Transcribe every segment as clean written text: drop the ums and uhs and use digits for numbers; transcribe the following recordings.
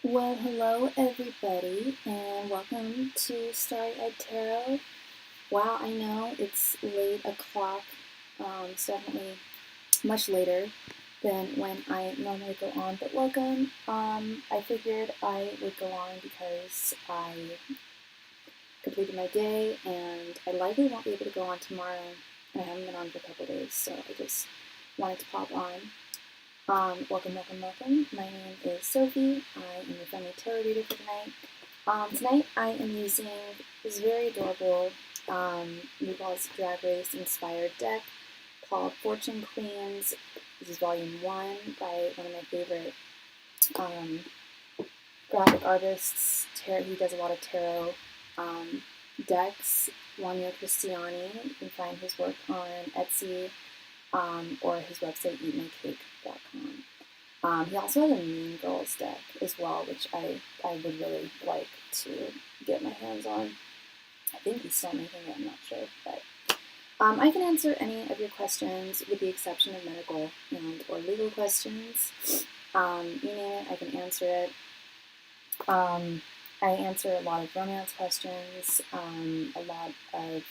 Well, hello everybody, and welcome to Starry Tarot. Wow, I know it's late o'clock, so definitely much later than when I normally go on, but welcome. I figured I would go on because I completed my day, and I likely won't be able to go on tomorrow, and I haven't been on for a couple days, so I just wanted to pop on. Welcome. My name is Sophie. I am your friendly tarot reader for tonight. Tonight I am using this very adorable RuPaul's Drag Race inspired deck called Fortune Queens. This is volume 1 by one of my favorite graphic artists. He does a lot of tarot decks. Juanio Cristiani. You can find his work on Etsy or his website eatmycake.com. He also has a Mean Girls deck as well, which I would really like to get my hands on. I think he's still making it, I'm not sure, but I can answer any of your questions with the exception of medical and or legal questions. You name it, I can answer it. I answer a lot of romance questions, a lot of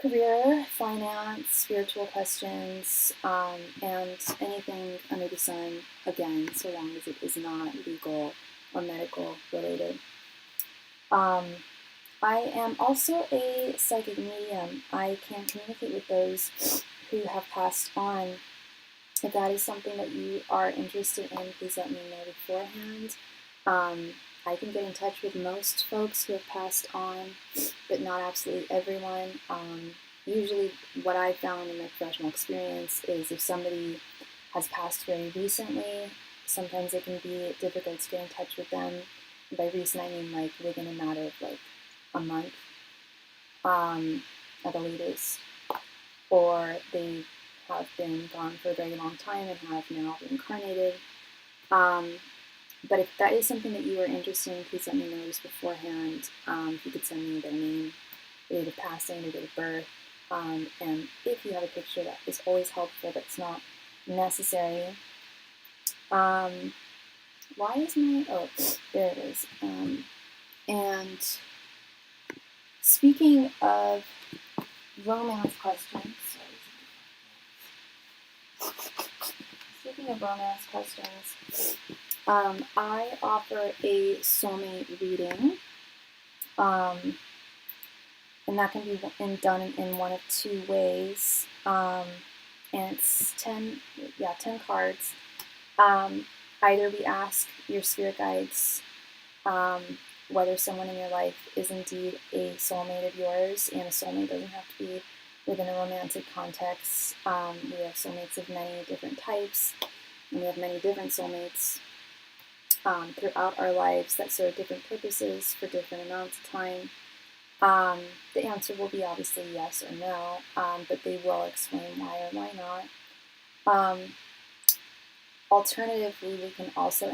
career, finance, spiritual questions, and anything under the sun, again, so long as it is not legal or medical related. I am also a psychic medium. I can communicate with those who have passed on. If that is something that you are interested in, please let me know beforehand. I can get in touch with most folks who have passed on, but not absolutely everyone. Usually what I found in my professional experience is if somebody has passed very recently, sometimes it can be difficult to get in touch with them. And by recent, I mean like within a matter of like a month at the latest, or they have been gone for a very long time and have now reincarnated. But if that is something that you are interested in, please let me know just beforehand. If you could send me their name, their date of passing, their date of birth, and if you have a picture, that is always helpful, but it's not necessary. Why is my, oh, there it is. And speaking of romance questions, I offer a soulmate reading, and that can be done in one of two ways, and it's 10 cards. Either we ask your spirit guides whether someone in your life is indeed a soulmate of yours, and a soulmate doesn't have to be within a romantic context. We have soulmates of many different types, and we have many different soulmates throughout our lives that serve different purposes for different amounts of time. The answer will be obviously yes or no, but they will explain why or why not. Alternatively, we can also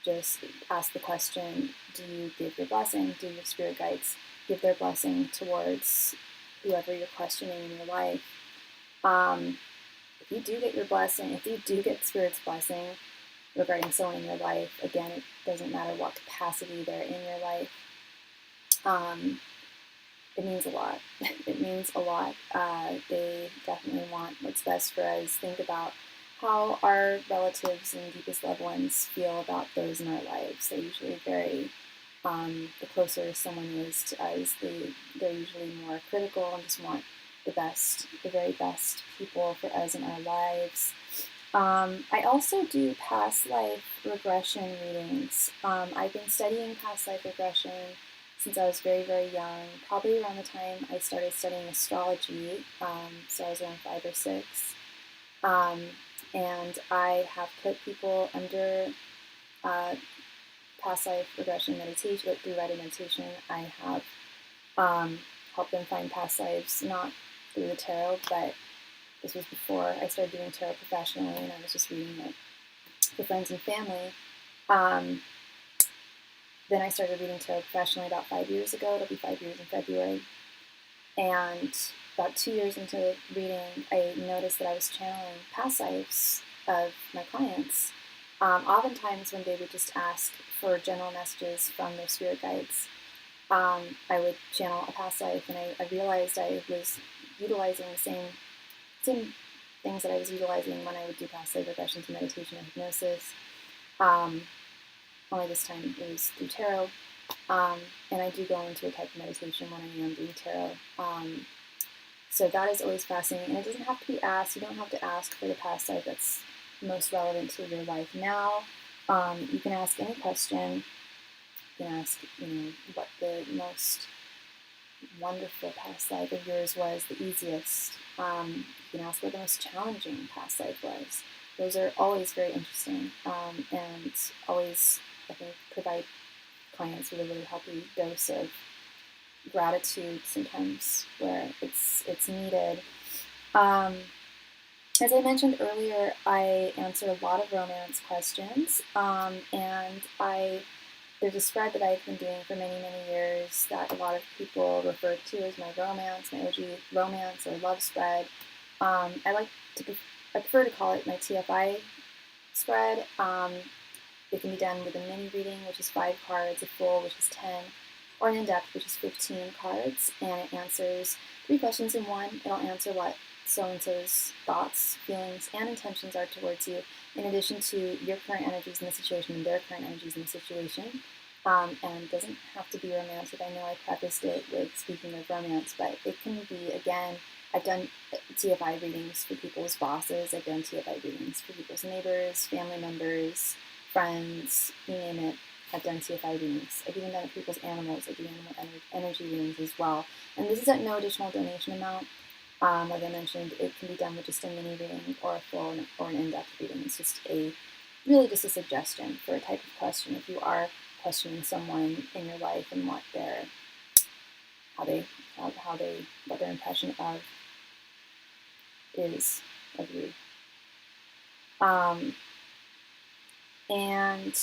just ask the question, do you give your blessing? Do your spirit guides give their blessing towards whoever you're questioning in your life? If you do get your blessing, if you do get Spirit's blessing regarding someone in your life, again, it doesn't matter what capacity they're in your life, it means a lot. It means a lot. They definitely want what's best for us. Think about how our relatives and deepest loved ones feel about those in our lives. They're usually very, the closer someone is to us, they're usually more critical and just want the best, the very best people for us in our lives. I also do past life regression readings. I've been studying past life regression since I was very, very young, probably around the time I started studying astrology, so I was around 5 or 6. And I have put people under past life regression meditation, through guided meditation. I have helped them find past lives, not through the tarot, but this was before I started doing tarot professionally, and I was just reading it for friends and family. Then I started reading tarot professionally about 5 years ago. It'll be 5 years in February. And about 2 years into reading, I noticed that I was channeling past lives of my clients. Oftentimes when they would just ask for general messages from their spirit guides, I would channel a past life, and I realized I was utilizing the same things that I was utilizing when I would do past life regressions and meditation and hypnosis. Only this time it was through tarot. And I do go into a type of meditation when I am doing tarot. So that is always fascinating. And it doesn't have to be asked. You don't have to ask for the past life that's most relevant to your life now. You can ask any question. You can ask, what the most wonderful past life of yours was, the easiest. You can ask what the most challenging past life was. Those are always very interesting, and always, I think, provide clients with a really healthy dose of gratitude sometimes where it's needed. As I mentioned earlier, I answer a lot of romance questions, and there's a spread that I've been doing for many, many years that a lot of people refer to as my romance, my OG romance or love spread. I prefer to call it my TFI spread. It can be done with a mini reading, which is 5 cards, a full, which is 10, or an in-depth, which is 15 cards, and it answers 3 questions in one. It'll answer what so-and-so's thoughts, feelings, and intentions are towards you, in addition to your current energies in the situation and their current energies in the situation. And it doesn't have to be romantic. I know I prefaced it with speaking of romance, but it can be, again, I've done TFI readings for people's bosses. I've done TFI readings for people's neighbors, family members, friends, you name it. I've done TFI readings. I've even done it for people's animals. I do animal energy readings as well. And this is at no additional donation amount. Like I mentioned, it can be done with just a mini reading or a full or an in-depth reading. It's just really just a suggestion for a type of question if you are questioning someone in your life and what their impression of is of you. And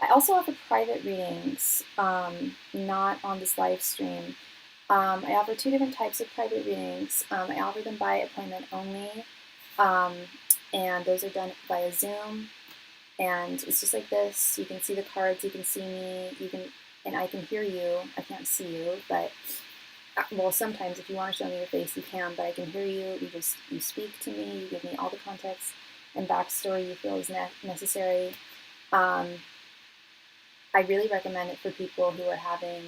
I also offer private readings, not on this live stream. I offer 2 different types of private readings. I offer them by appointment only, and those are done via Zoom. And it's just like this. You can see the cards, you can see me, and I can hear you. I can't see you, but well, sometimes if you want to show me your face, you can, but I can hear you. You speak to me, you give me all the context and backstory you feel is necessary. I really recommend it for people who are having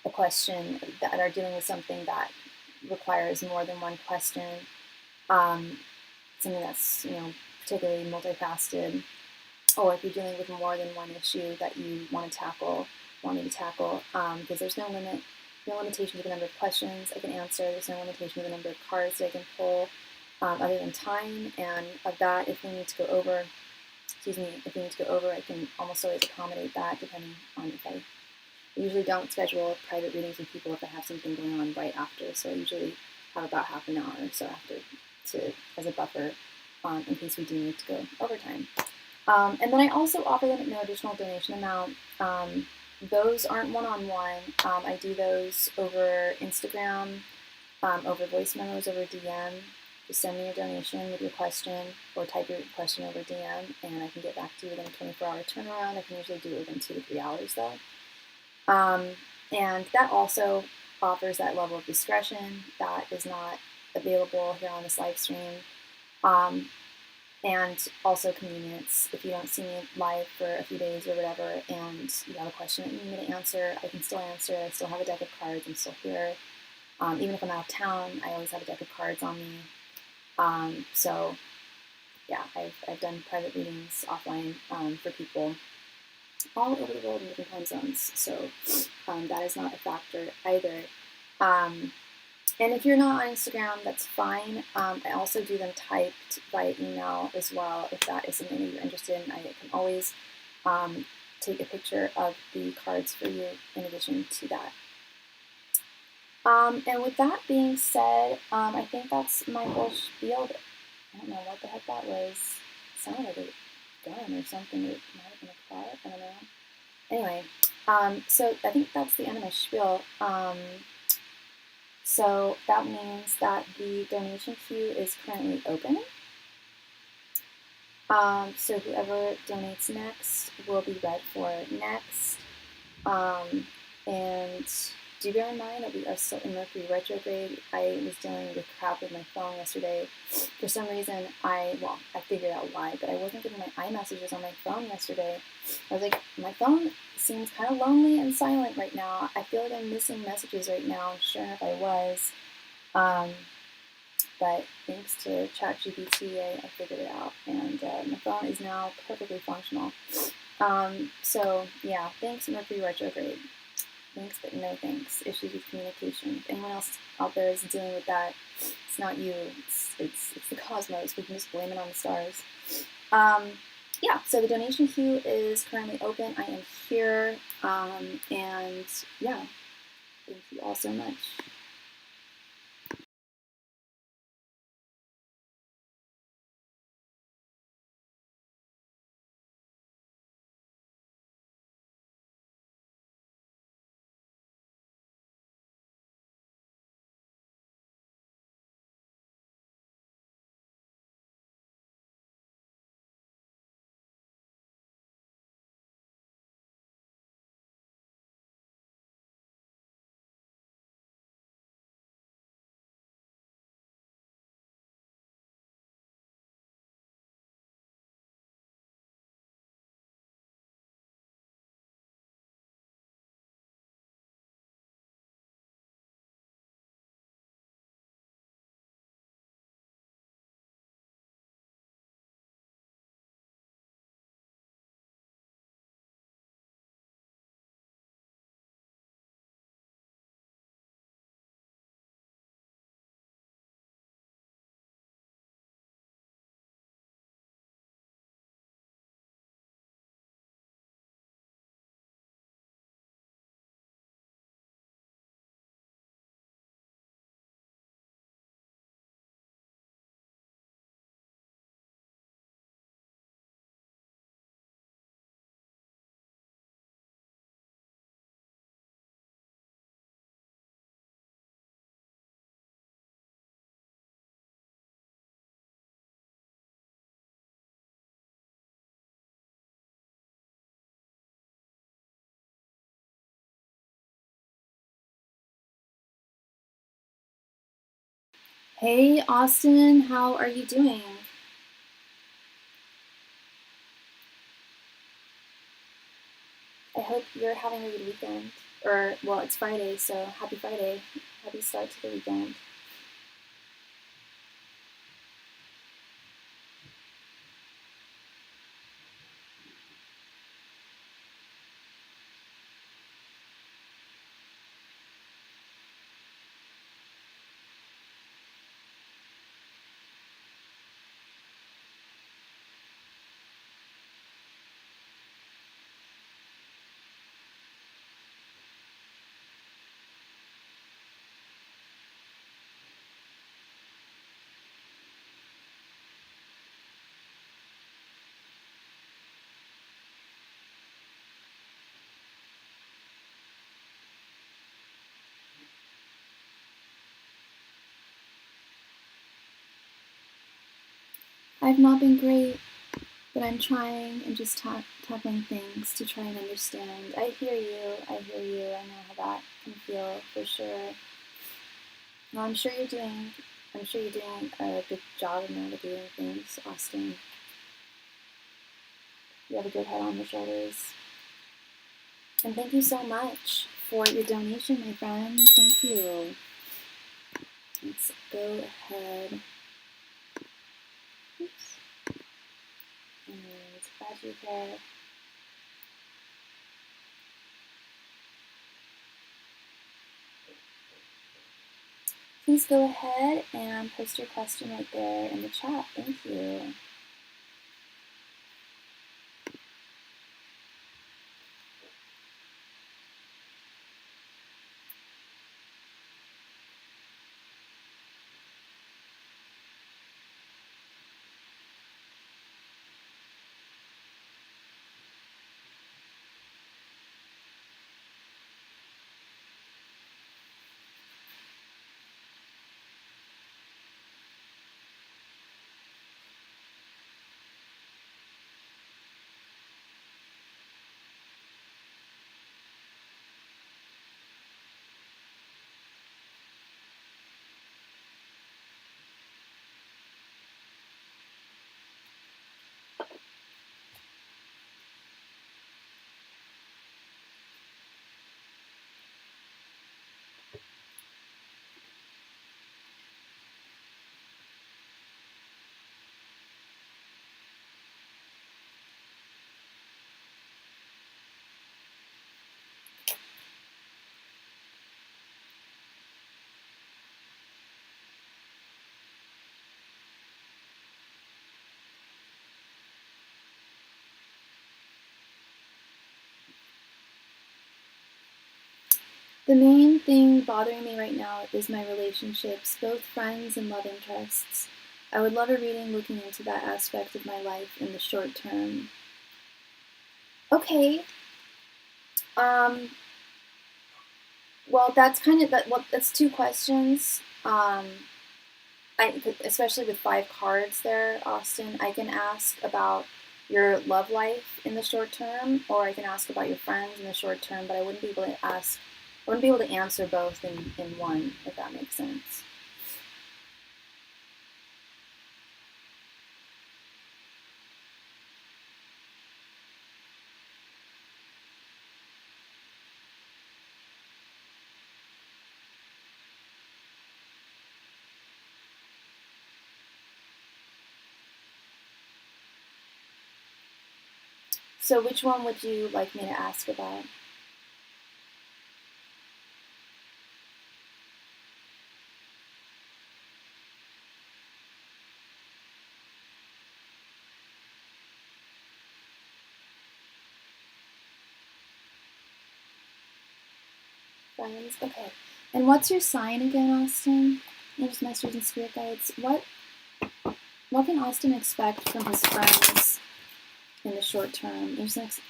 a question that are dealing with something that requires more than one question, something that's particularly multifaceted, or if you're dealing with more than one issue that you want me to tackle, because there's no limitation to the number of questions I can answer. There's no limitation to the number of cards that I can pull, other than time, and of that, if we need to go over, I can almost always accommodate that depending on if I usually don't schedule private readings with people if I have something going on right after, so I usually have about half an hour or so after as a buffer in case we do need to go overtime. And then I also offer them at no additional donation amount. Those aren't one-on-one. I do those over Instagram, over voice memos, over DM. Just send me a donation with your question or type your question over DM, and I can get back to you within a 24-hour turnaround. I can usually do it within 2 to 3 hours, though. And that also offers that level of discretion that is not available here on this live stream. And also convenience. If you don't see me live for a few days or whatever, and you have a question that you need me to answer, I can still answer. I still have a deck of cards. I'm still here. Even if I'm out of town, I always have a deck of cards on me. So yeah, I've done private readings offline for people all over the world in different time zones. So that is not a factor either. And if you're not on Instagram, that's fine. I also do them typed via email as well, if that is something that you're interested in. I can always take a picture of the cards for you in addition to that. And with that being said, I think that's my whole spiel. I don't know what the heck that was. It sounded like a gun or something. It might have been a car. I don't know. Anyway, so I think that's the end of my spiel. So that means that the donation queue is currently open. So whoever donates next will be read for next. And do bear in mind that we are still in Mercury retrograde. I was dealing with crap with my phone yesterday. For some reason, I figured out why, but I wasn't getting my iMessages on my phone yesterday. I was like, my phone seems kind of lonely and silent right now. I feel like I'm missing messages right now. Sure enough, I was. But thanks to ChatGPT, I figured it out, and my phone is now perfectly functional. So yeah, thanks Mercury retrograde. Thanks, but no thanks. Issues with communication. If anyone else out there is dealing with that, it's not you. It's the cosmos. We can just blame it on the stars. Yeah. So the donation queue is currently open. I am here, and yeah, thank you all so much. Hey Austin, how are you doing? I hope you're having a good weekend. Or, well, it's Friday, so happy Friday. Happy start to the weekend. I've not been great, but I'm trying and just tackling things to try and understand. I hear you. I know how that can feel for sure. No, I'm sure you're doing a good job of navigating things, Austin. You have a good head on your shoulders. And thank you so much for your donation, my friend. Thank you. Let's go ahead. Oops. And add you there. Please go ahead and post your question right there in the chat. Thank you. The main thing bothering me right now is my relationships, both friends and love interests. I would love a reading looking into that aspect of my life in the short term. Okay. Well, that's that's two questions. Especially with 5 cards there, Austin, I can ask about your love life in the short term, or I can ask about your friends in the short term, but I wouldn't be able to answer both in one, if that makes sense. So which one would you like me to ask about? Friends? Okay. And what's your sign again, Austin? Angels, messengers, and spirit guides. What can Austin expect from his friends in the short term? Angels,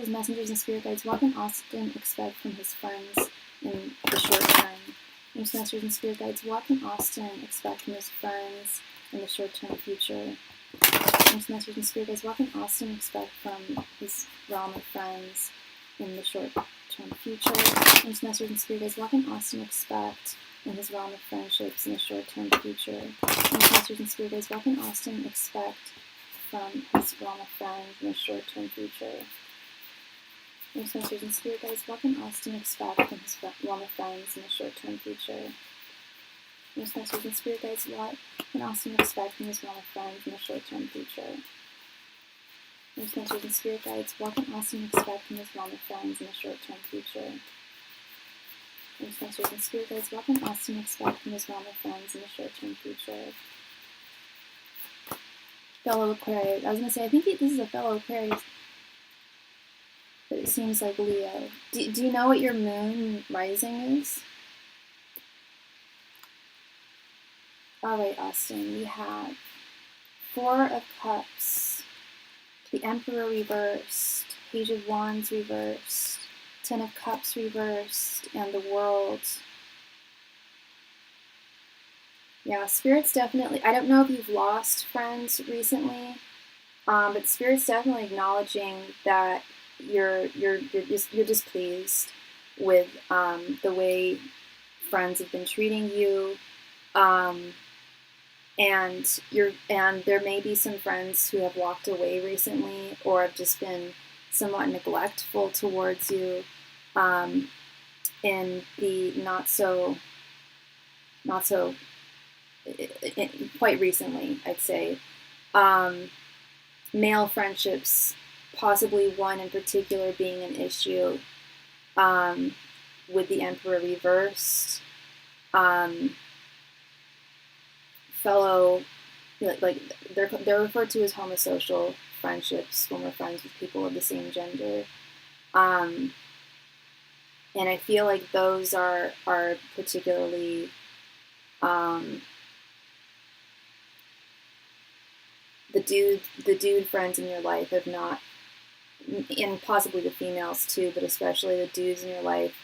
messengers, and spirit guides. What can Austin expect from his friends in the short term? Angels, messengers, and spirit guides. What can Austin expect from his friends in the short term future? Angels, messengers, and spirit guides. What can Austin expect from his realm of friends in the short term future? Angels, messengers, and spirit guides. What can Austin expect in his realm of friendships in the short term future? Angels, messengers, and spirit guides. What can Austin expect from his realm of friends in the short term future? Angels, messengers, and spirit guides. What can Austin expect from his realm of friends in the short term future? Angels, messengers, and spirit guides. What can Austin expect from his realm of friends in the short term future? Angels, messengers, and spirit guides. What can Austin expect from his realm of friends in the short term future? Angels, messengers, and spirit guides. What can Austin expect from his realm of friends in the short term future? Fellow Aquarius. I was going to say, I think this is a fellow Aquarius, but it seems like Leo. Do you know what your moon rising is? Alright, Austin, we have 4 of Cups, the Emperor reversed, Page of Wands reversed, 10 of Cups reversed, and the World. Yeah, Spirit's definitely, I don't know if you've lost friends recently, but Spirit's definitely acknowledging that you're displeased with the way friends have been treating you, and there may be some friends who have walked away recently or have just been somewhat neglectful towards you, in the not so quite recently, I'd say. Male friendships, possibly one in particular being an issue, with the Emperor reversed. Fellow, like they're referred to as homosocial friendships when we're friends with people of the same gender. And I feel like those are particularly the dude friends in your life have not, and possibly the females too, but especially the dudes in your life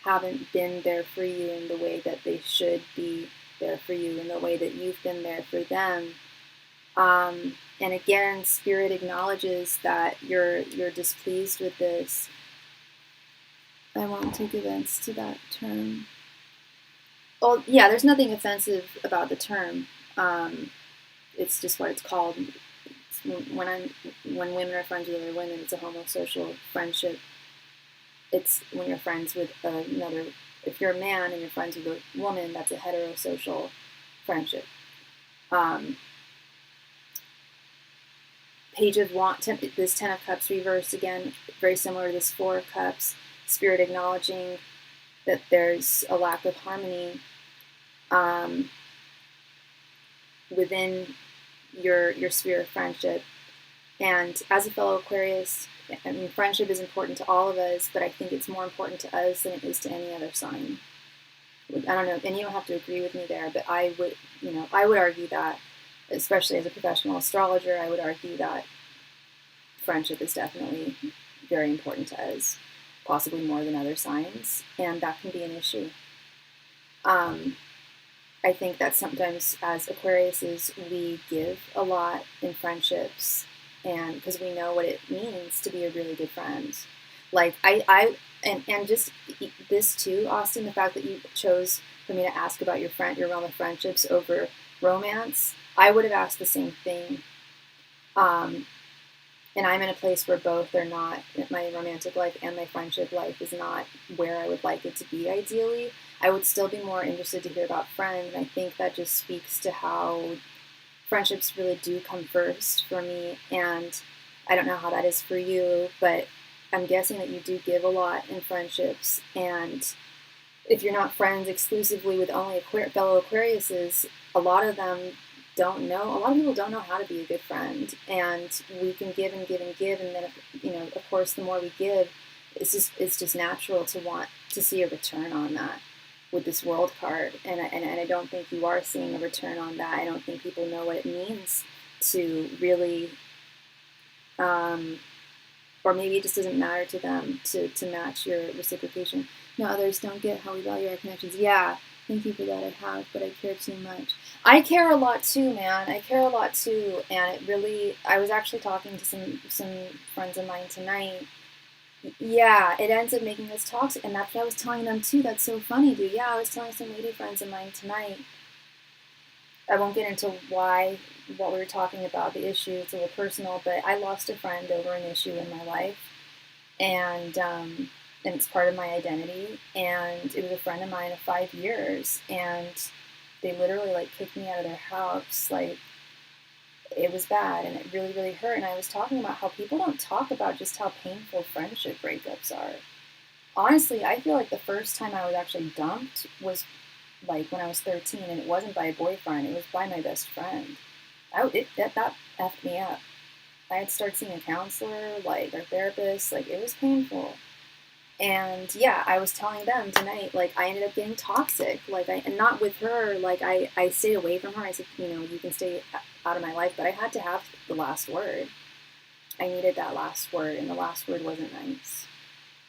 haven't been there for you in the way that they should be there for you, in the way that you've been there for them. And again, Spirit acknowledges that you're displeased with this. I won't take offense to that term. Oh yeah, there's nothing offensive about the term. It's just what it's called. When women are friends with other women, it's a homosocial friendship. It's when you're friends with another. If you're a man and you're friends with a woman, that's a heterosocial friendship. Page of Wands, this 10 of Cups reversed again, very similar to this 4 of Cups. Spirit acknowledging that there's a lack of harmony within your sphere of friendship, And as a fellow Aquarius, I mean, friendship is important to all of us, but I think it's more important to us than it is to any other sign. I don't know, and you don't have to agree with me there, but I would argue that, especially as a professional astrologer, I would argue that friendship is definitely very important to us, possibly more than other signs, and that can be an issue. I think that sometimes as Aquariuses, we give a lot in friendships, and because we know what it means to be a really good friend. Like and just this too, Austin, the fact that you chose for me to ask about your realm of friendships over romance, I would have asked the same thing. And I'm in a place where both are not, my romantic life and my friendship life is not where I would like it to be ideally. I would still be more interested to hear about friends, and I think that just speaks to how friendships really do come first for me, and I don't know how that is for you, but I'm guessing that you do give a lot in friendships, and if you're not friends exclusively with only fellow Aquariuses, a lot of people don't know how to be a good friend, and we can give and give and give, and then, of course, the more we give, it's just natural to want to see a return on that with this world card, and I don't think you are seeing a return on that. I don't think people know what it means to really, or maybe it just doesn't matter to them to match your reciprocation. No, others don't get how we value our connections. Yeah, thank you for that. I have, but I care too much. I care a lot too, man. I care a lot too, and it really. I was actually talking to some friends of mine tonight. Yeah, it ends up making us toxic, and that's what I was telling them too. That's so funny, dude. Yeah, I was telling some lady friends of mine tonight. I won't get into what we were talking about, the issue. It's a little personal, but I lost a friend over an issue in my life, and it's part of my identity. And it was a friend of mine of 5 years, and they literally like kicked me out of their house. Like, it was bad, and it really, really hurt. And I was talking about how people don't talk about just how painful friendship breakups are. Honestly, I feel like the first time I was actually dumped was like when I was 13, and it wasn't by a boyfriend, it was by my best friend. That effed me up. I had to start seeing a counselor, like, or therapist, like, it was painful. And yeah, I was telling them tonight, like, I ended up getting toxic, like, and not with her, like, I stayed away from her. I said, you can stay out of my life, but I had to have the last word. I needed that last word, and the last word wasn't nice,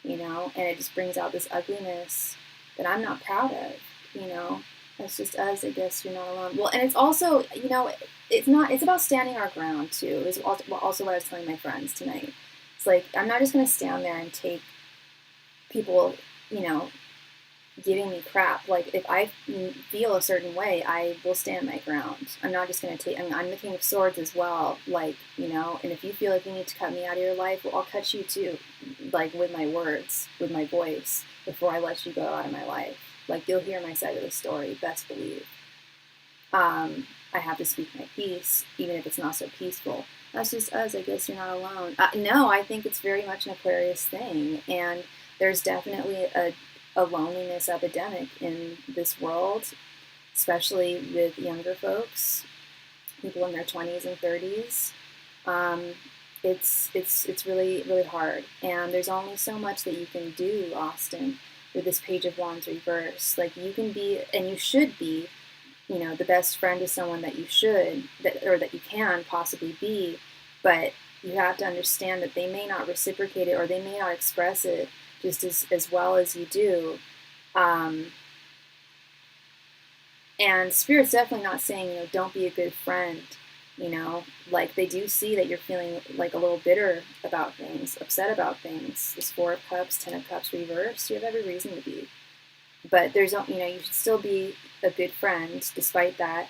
and it just brings out this ugliness that I'm not proud of, That's just us, I guess you're not alone. Well, and it's also, it's about standing our ground, too, is also what I was telling my friends tonight. It's like, I'm not just going to stand there and take people, giving me crap. Like, if I feel a certain way, I will stand my ground. I'm not just going to take, I'm the King of Swords as well, like, and if you feel like you need to cut me out of your life, well, I'll cut you too, like, with my words, with my voice, before I let you go out of my life. Like, you'll hear my side of the story, best believe. I have to speak my piece, even if it's not so peaceful. That's just us, I guess you're not alone. No, I think it's very much an Aquarius thing, and there's definitely a loneliness epidemic in this world, especially with younger folks, people in their 20s and 30s. It's really, really hard, and there's only so much that you can do, Austin, with this Page of Wands reverse. Like, you can be, and you should be, the best friend to someone that you that you can possibly be, but you have to understand that they may not reciprocate it, or they may not express it just as well as you do. And Spirit's definitely not saying, don't be a good friend, like, they do see that you're feeling like a little bitter about things, upset about things. This 4 of Cups, 10 of Cups reversed, you have every reason to be. But there's, you should still be a good friend despite that.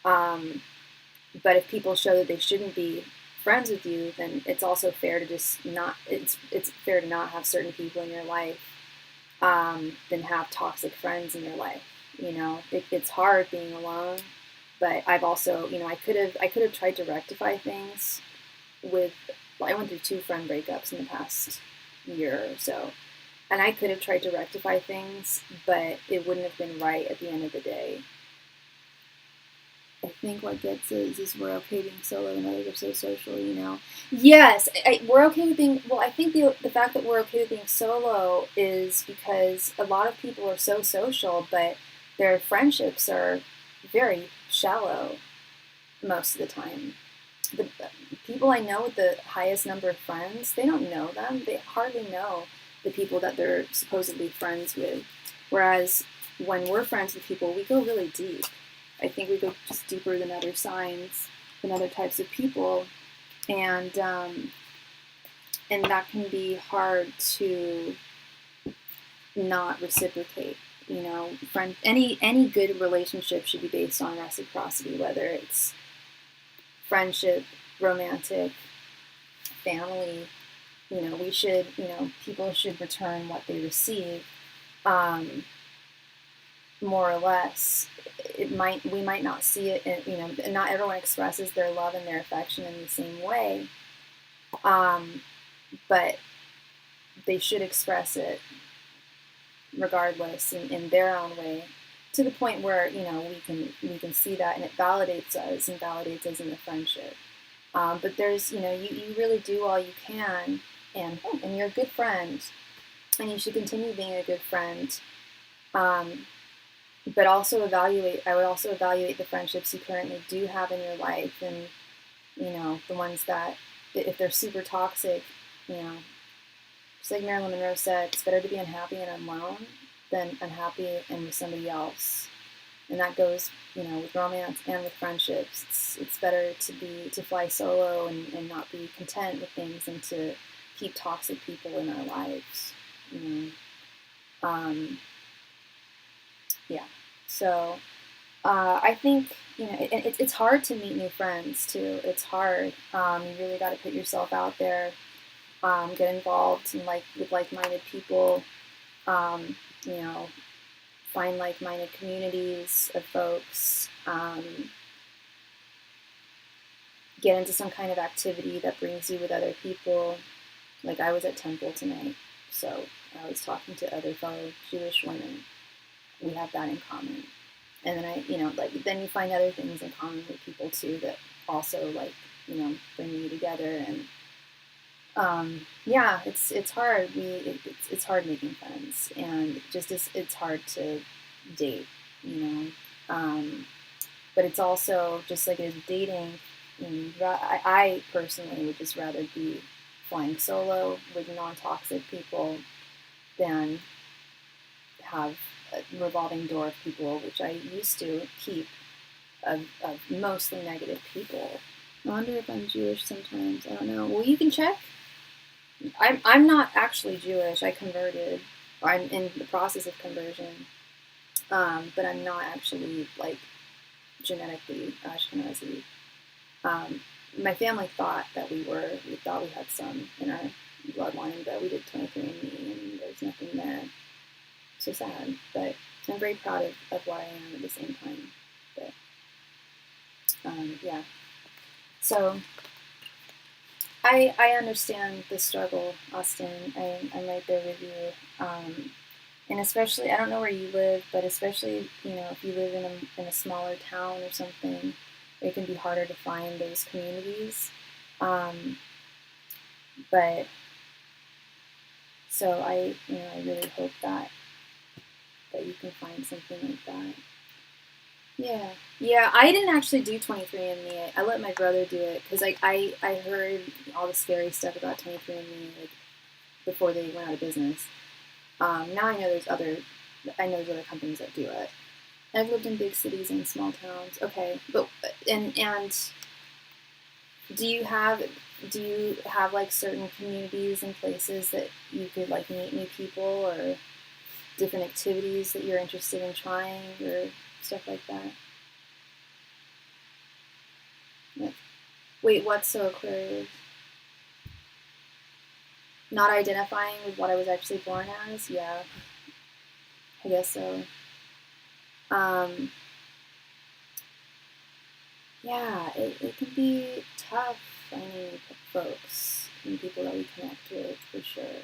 But if people show that they shouldn't be friends with you, then it's also fair to just not, it's fair to not have certain people in your life, than have toxic friends in your life. It's hard being alone, but I've also, I could have tried to rectify things I went through 2 friend breakups in the past year or so, and I could have tried to rectify things, but it wouldn't have been right at the end of the day. I think what gets it is we're okay being solo and others are so social, you know. Yes, we're okay with being, well, I think the fact that we're okay with being solo is because a lot of people are so social, but their friendships are very shallow most of the time. The people I know with the highest number of friends, they don't know them. They hardly know the people that they're supposedly friends with. Whereas when we're friends with people, we go really deep. I think we go just deeper than other signs, than other types of people, and that can be hard to not reciprocate. You know, any good relationship should be based on reciprocity, whether it's friendship, romantic, family. You know, people should return what they receive, more or less. We might not see it, and not everyone expresses their love and their affection in the same way, but they should express it regardless in their own way, to the point where we can see that, and it validates us and validates us in the friendship. But there's you really do all you can, and you're a good friend, and you should continue being a good friend. But also I would also evaluate the friendships you currently do have in your life, and the ones that, if they're super toxic, just like Marilyn Monroe said, it's better to be unhappy and alone than unhappy and with somebody else. And that goes, with romance and with friendships. It's better to fly solo and not be content with things, and to keep toxic people in our lives. Yeah. So I think it's hard to meet new friends too. It's hard. You really got to put yourself out there. Get involved with like-minded people. You know, find like-minded communities of folks. Get into some kind of activity that brings you with other people. Like I was at temple tonight, so I was talking to other fellow Jewish women. We have that in common. And then then you find other things in common with people too that also bring you together. And yeah, it's hard. It's hard making friends, and it's hard to date, but it's also just like it is dating. I personally would just rather be flying solo with non-toxic people than have a revolving door of people, which I used to keep, of mostly negative people. I wonder if I'm Jewish sometimes. I don't know. Well, you can check. I'm not actually Jewish. I converted. I'm in the process of conversion, but I'm not actually genetically Ashkenazi. My family thought that we thought we had some in our bloodline, but we did 23andMe, and there's nothing there. So sad, but I'm very proud of what I am at the same time. But yeah, so I understand the struggle, Austin. I'm right there with you. And especially, I don't know where you live, but especially, if you live in a smaller town or something, it can be harder to find those communities. But so I really hope that you can find something like that. Yeah. I didn't actually do 23andMe. I let my brother do it because I heard all the scary stuff about 23andMe before they went out of business. Now I know there's other companies that do it. I've lived in big cities and small towns. Okay, but and do you have certain communities and places that you could meet new people, or different activities that you're interested in trying, or stuff like that? Yeah. Wait, what's so Aquarius? Not identifying with what I was actually born as? Yeah, I guess so. Yeah, it can be tough finding folks and people that we connect with, for sure.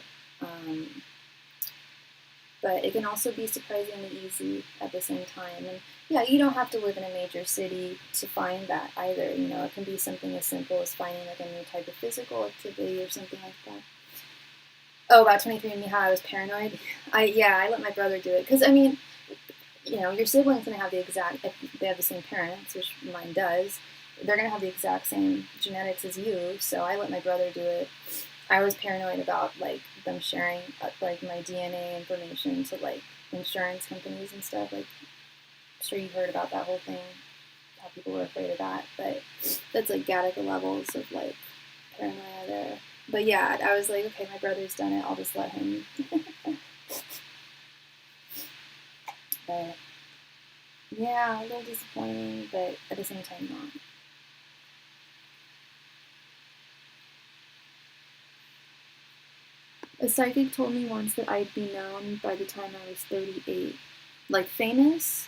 but it can also be surprisingly easy at the same time. And yeah, you don't have to live in a major city to find that either. You know, it can be something as simple as finding like a new type of physical activity or something like that. Oh, about 23andMe, how I was paranoid. I let my brother do it because I mean, you know, your siblings gonna have the exact. If they have the same parents, which mine does, they're gonna have the exact same genetics as you. So I let my brother do it. I was paranoid about like them sharing like my DNA information to like insurance companies and stuff. Like, I'm sure you've heard about that whole thing, how people were afraid of that. But that's like Gattaca levels of like paranoia there. But yeah, I was like, okay, my brother's done it. I'll just let him. But yeah, a little disappointing, but at the same time not. A psychic told me once that I'd be known by the time I was 38. Like famous?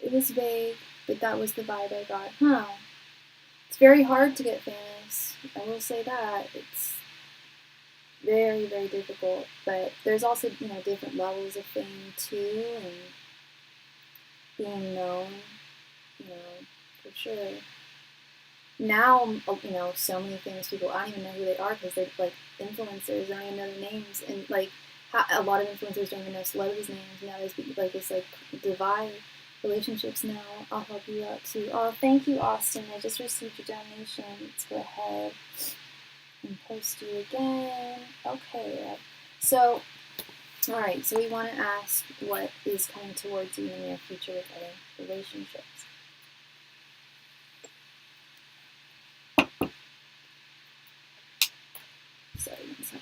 It was vague, but that was the vibe I got. Huh. It's very hard to get famous. I will say that. It's very, very difficult. But there's also, you know, different levels of fame too, and being known, you know, for sure. Now, you know, so many famous people, I don't even know who they are because they're like influencers. I don't even know their names. And like, a lot of influencers don't even know celebrities' names. Now there's like this like divide relationships now. I'll help you out too. Oh, thank you, Austin. I just received your donation. Let's go ahead and post you again. Okay. So, all right. So we want to ask what is coming towards you in the near future regarding relationships. Sorry, one second.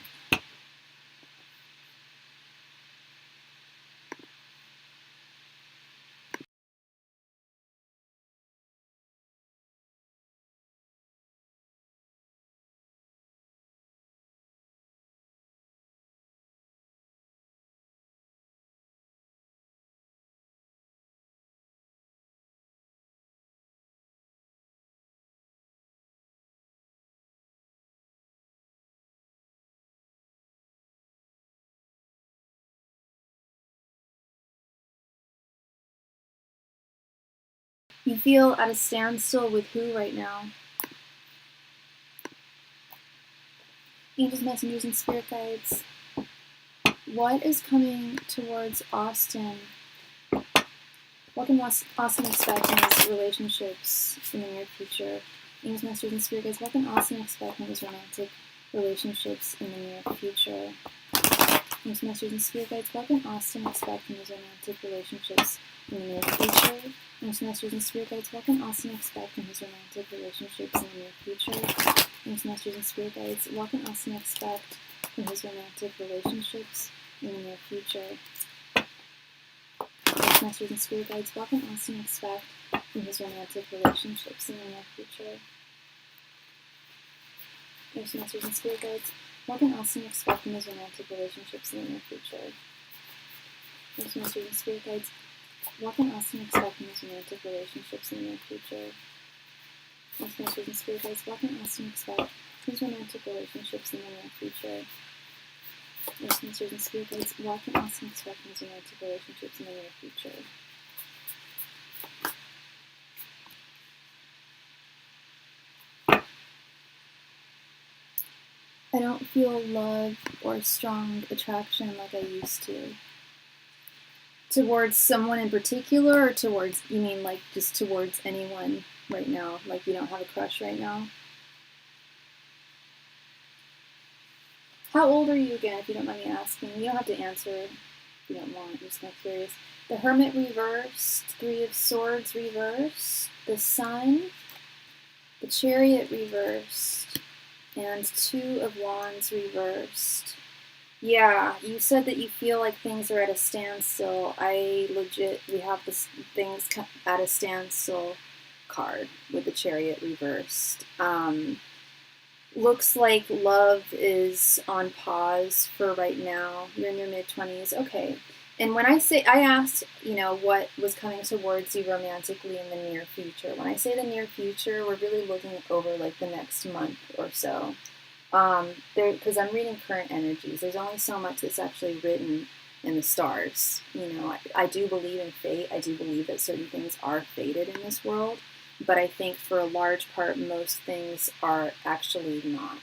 You feel at a standstill with who right now? Angels, messengers, and spirit guides. What is coming towards Austin? What can Austin expect in his relationships in the near future? Angels, messengers, and spirit guides. What can Austin expect in his romantic relationships in the near future? Angels, messengers, and spirit guides. What can Austin expect in his romantic relationships in the near future? Angels, messengers, and spirit guides. What can Austin expect in his romantic relationships in the near future? Angels, messengers, and spirit guides. What can Austin expect in his romantic relationships in the near future? Angels, messengers, and spirit guides. What can Austin expect in his romantic relationships in the near future? Angels, messengers, and spirit guides. What can Austin expect in his romantic relationships in the near future? Angels, messengers, and spirit guides. What can Austin expect in his romantic relationships in the near future? Angels, messengers, and spirit guides. What can Austin expect in his romantic relationships in the near future? Angels, messengers, and spirit guides. What can Austin expect in his romantic relationships in the near future? I don't feel love or strong attraction like I used to. Towards someone in particular, or towards, you mean like just towards anyone right now? Like you don't have a crush right now? How old are you again, if you don't mind me asking? You don't have to answer if you don't want. I'm just kind of curious. The Hermit reversed, Three of Swords reversed, the Sun, the Chariot reversed, and Two of Wands reversed. Yeah, you said that you feel like things are at a standstill. We have this at a standstill card with the Chariot reversed. Looks like love is on pause for right now. You're in your mid-20s. Okay. And when I asked, what was coming towards you romantically in the near future. When I say the near future, we're really looking over like the next month or so. Because I'm reading current energies. There's only so much that's actually written in the stars. I do believe in fate. I do believe that certain things are fated in this world. But I think for a large part, most things are actually not.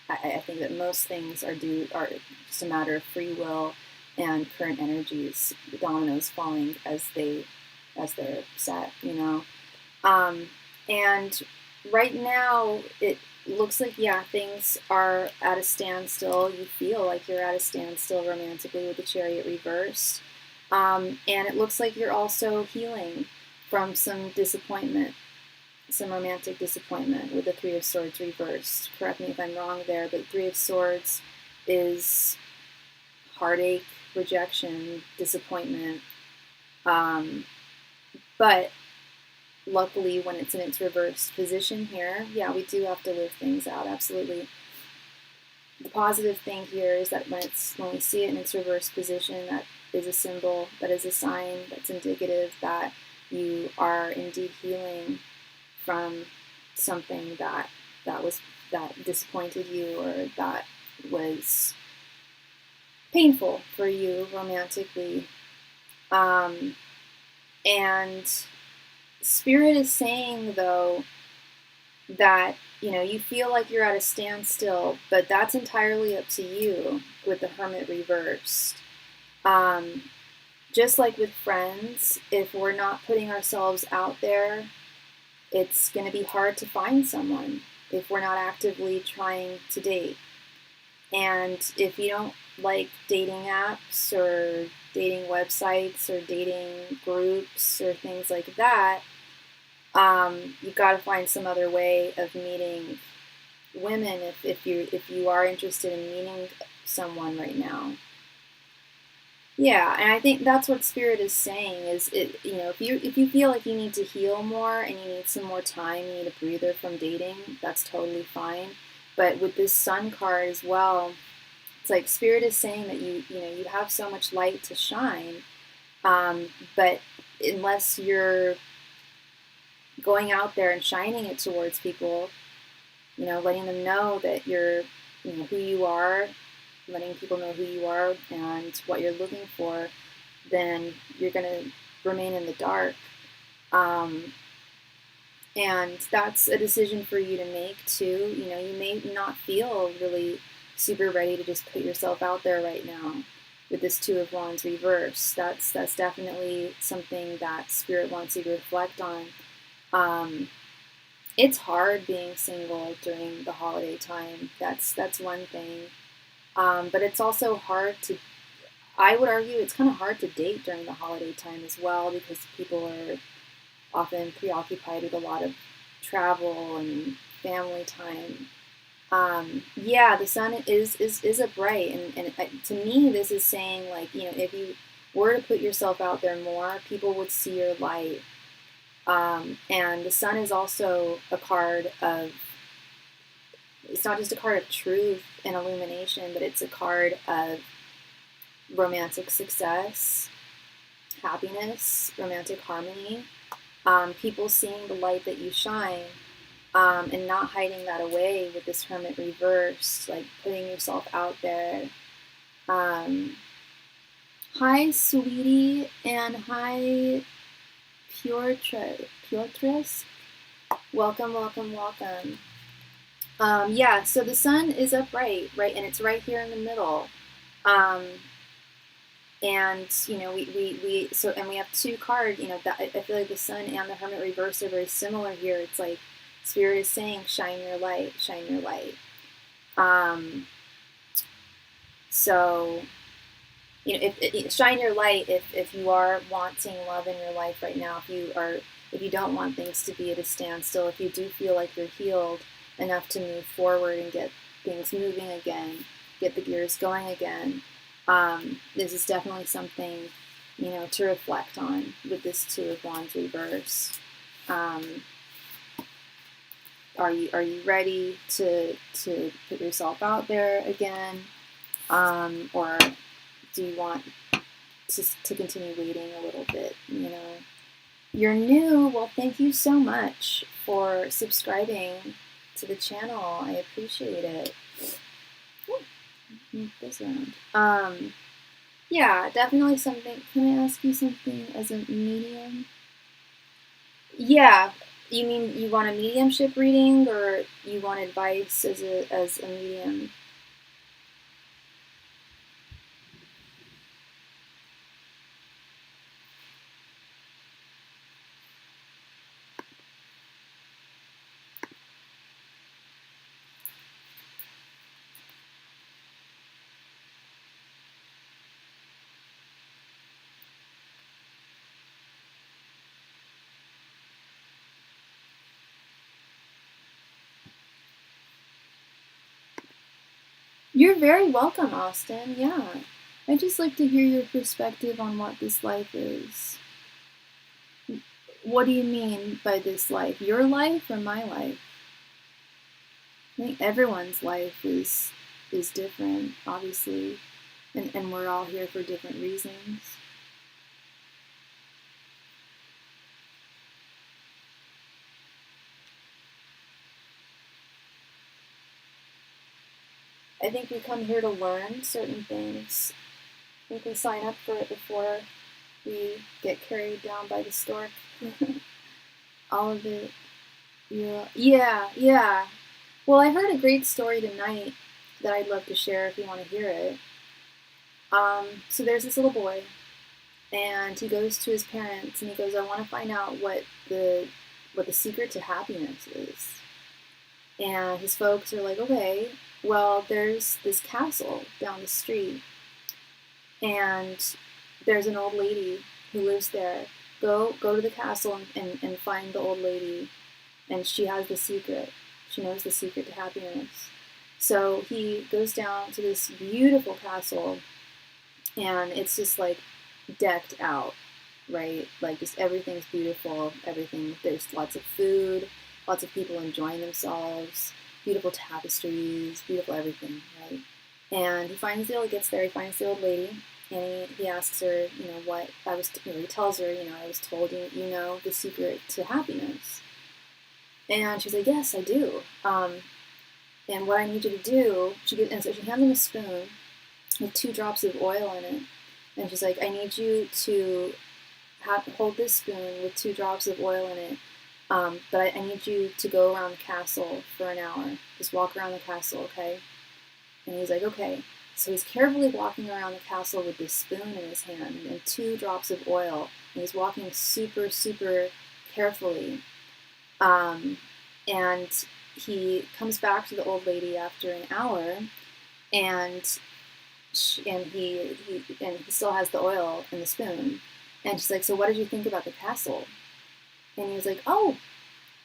I think that most things are just a matter of free will and current energies, the dominoes falling as they're set. And right now it looks like, yeah, things are at a standstill. You feel like you're at a standstill romantically with the Chariot reversed. And it looks like you're also healing from some disappointment, some romantic disappointment with the Three of Swords reversed. Correct me if I'm wrong there, but Three of Swords is heartache, rejection, disappointment. But luckily, when it's in its reversed position here, yeah, we do have to live things out, absolutely. The positive thing here is that when we see it in its reversed position, that is a symbol, that is a sign, that's indicative that you are indeed healing from something that disappointed you, or that was painful for you romantically. And Spirit is saying, though, that you feel like you're at a standstill, but that's entirely up to you with the Hermit reversed. Just like with friends, if we're not putting ourselves out there, it's going to be hard to find someone if we're not actively trying to date. And if you don't like dating apps or dating websites or dating groups or things like that, you've got to find some other way of meeting women if you are interested in meeting someone right now. Yeah, and I think that's what Spirit is saying is if you feel like you need to heal more and you need some more time, you need a breather from dating, that's totally fine. But with this Sun card as well, it's like Spirit is saying that you have so much light to shine, but unless you're going out there and shining it towards people, letting them know that you're, who you are, letting people know who you are and what you're looking for, then you're going to remain in the dark. And that's a decision for you to make too. You may not feel really super ready to just put yourself out there right now with this Two of Wands reverse. That's definitely something that Spirit wants you to reflect on. It's hard being single during the holiday time. That's one thing. But it's also hard I would argue it's kind of hard to date during the holiday time as well, because people are often preoccupied with a lot of travel and family time. Yeah, the sun is upright, and to me, this is saying, like, if you were to put yourself out there more, people would see your light. And the sun is also a card of, it's not just a card of truth and illumination, but it's a card of romantic success, happiness, romantic harmony, people seeing the light that you shine, and not hiding that away with this Hermit reverse, like putting yourself out there. Hi, sweetie, and hi, Piotress. Welcome, welcome, welcome. Yeah, so the sun is upright, right, and it's right here in the middle. And we have two cards. That I feel like the sun and the Hermit reverse are very similar here. It's like Spirit is saying, shine your light, shine your light. So shine your light if you are wanting love in your life right now. If you don't want things to be at a standstill, if you do feel like you're healed enough to move forward and get things moving again, get the gears going again, this is definitely something, you know, to reflect on with this Two of Wands reverse. Are you ready to put yourself out there again, or do you want to continue waiting a little bit? You know, you're new. Well, thank you so much for subscribing to the channel. I appreciate it. Move this around. Yeah, definitely something. Can I ask you something as a medium? Yeah. You mean you want a mediumship reading, or you want advice as a medium? You're very welcome, Austin. Yeah. I'd just like to hear your perspective on what this life is. What do you mean by this life? Your life or my life? I think everyone's life is different, obviously, and we're all here for different reasons. I think we come here to learn certain things. I think we sign up for it before we get carried down by the stork. All of it. Yeah. Well, I heard a great story tonight that I'd love to share if you want to hear it. So there's this little boy, and he goes to his parents, and he goes, "I want to find out what the secret to happiness is." And his folks are like, "Okay, well, there's this castle down the street, and there's an old lady who lives there. Go to the castle and find the old lady, and she has the secret. She knows the secret to happiness." So he goes down to this beautiful castle, and it's just like decked out, right? Like just everything's beautiful, everything. There's lots of food, lots of people enjoying themselves, beautiful tapestries, beautiful everything, right? And he gets there, he finds the old lady, and he asks her, you know, what I was, he tells her, you know, I was told you know the secret to happiness. And she's like, yes, I do. And what I need you to do, and so she hands him a spoon with 2 drops of oil in it. And she's like, I need you to hold this spoon with 2 drops of oil in it. But I need you to go around the castle for an hour. Just walk around the castle, okay? And he's like, okay. So he's carefully walking around the castle with this spoon in his hand and 2 drops of oil. And he's walking super, super carefully. And he comes back to the old lady after an hour, and he still has the oil in the spoon. And she's like, so what did you think about the castle? And he was like, oh,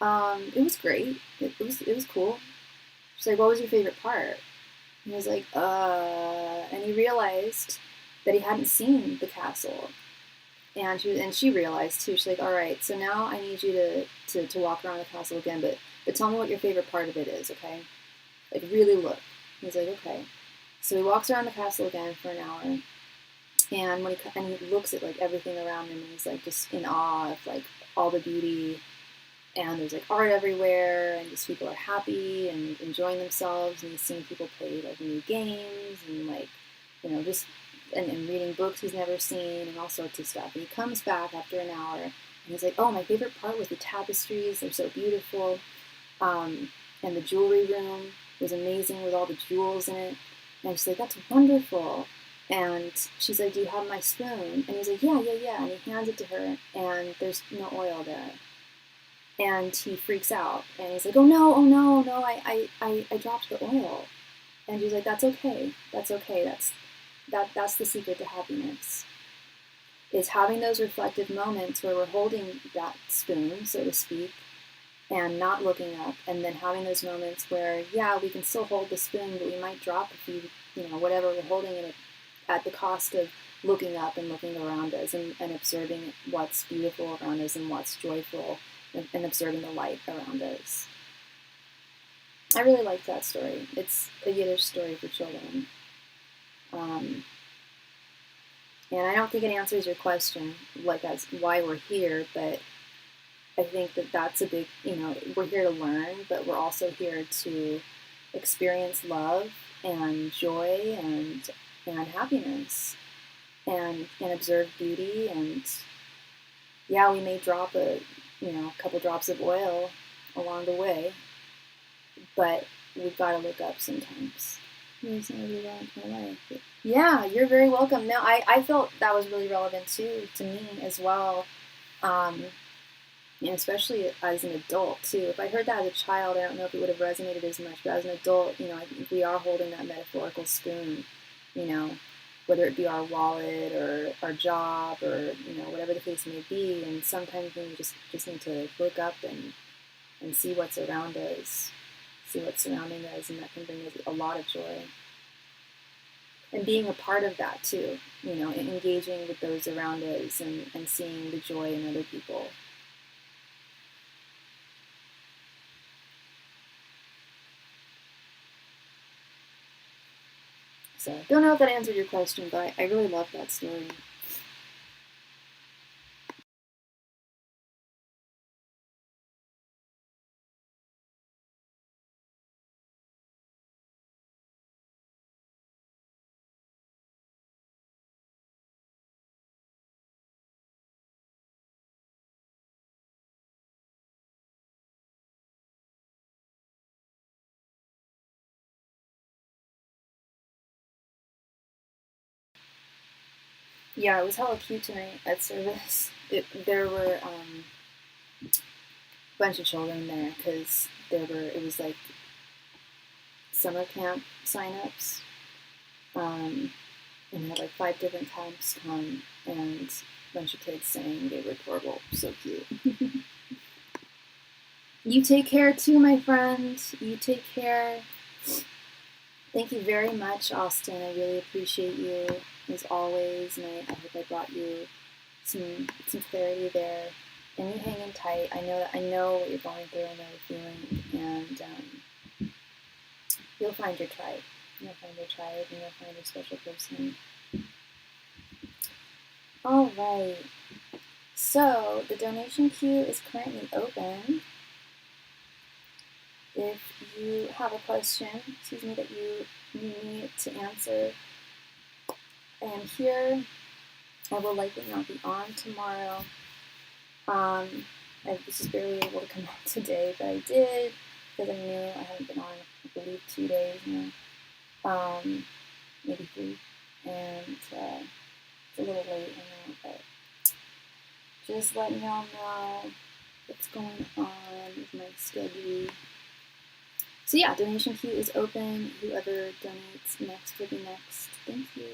it was great. It was cool. She's like, what was your favorite part? And he was like, and he realized that he hadn't seen the castle. And she realized too. She's like, all right, so now I need you to walk around the castle again, but tell me what your favorite part of it is, okay? Like really look. He's like, okay. So he walks around the castle again for an hour, and he looks at like everything around him, and he's like just in awe of like all the beauty, and there's like art everywhere, and just people are happy and enjoying themselves, and he's seeing people play like new games and like, you know, just and reading books he's never seen and all sorts of stuff. And he comes back after an hour, and he's like, oh, my favorite part was the tapestries. They're so beautiful, and the jewelry room was amazing with all the jewels in it. And she's like, that's wonderful. And she's like, do you have my spoon? And he's like, yeah. And he hands it to her, and there's no oil there. And he freaks out, and he's like, oh no, I dropped the oil. And she's like, that's okay. That's the secret to happiness. Is having those reflective moments where we're holding that spoon, so to speak, and not looking up, and then having those moments where, yeah, we can still hold the spoon, but we might drop a few whatever we're holding in it, at the cost of looking up and looking around us and observing what's beautiful around us and what's joyful, and observing the light around us. I really like that story. It's a Yiddish story for children. And I don't think it answers your question, like as why we're here, but I think that that's a big, we're here to learn, but we're also here to experience love and joy and happiness and observe beauty. And yeah, we may drop a couple drops of oil along the way, but we've got to look up sometimes. It's not really relevant to my life. Yeah, you're very welcome. No, I felt that was really relevant too to me as well. And especially as an adult too. If I heard that as a child, I don't know if it would have resonated as much. But as an adult, I think we are holding that metaphorical spoon. Whether it be our wallet or our job or whatever the case may be. And sometimes we just need to look up and see what's around us, see what's surrounding us, and that can bring us a lot of joy. And being a part of that too, and engaging with those around us and seeing the joy in other people. So, don't know if that answered your question, but I really love that story. Yeah, it was hella cute tonight at service. There were a bunch of children there because it was like summer camp signups, and had like 5 different camps come, and a bunch of kids sang. They were adorable, so cute. You take care too, my friend. You take care. Thank you very much, Austin. I really appreciate you as always, and I hope I brought you some clarity there. And you hanging tight. I know what you're going through. I know the feeling, and you'll find your tribe. You'll find your tribe, and you'll find your special person. All right. So the donation queue is currently open. If you have a question, that you need me to answer, I am here. I will likely not be on tomorrow. I was just barely able to come on today, but I did because I knew I hadn't been on, I believe, 2 days now, maybe 3, and it's a little late, I know, but just letting y'all know what's going on with my schedule. So yeah, donation queue is open. Whoever donates next will be next. Thank you.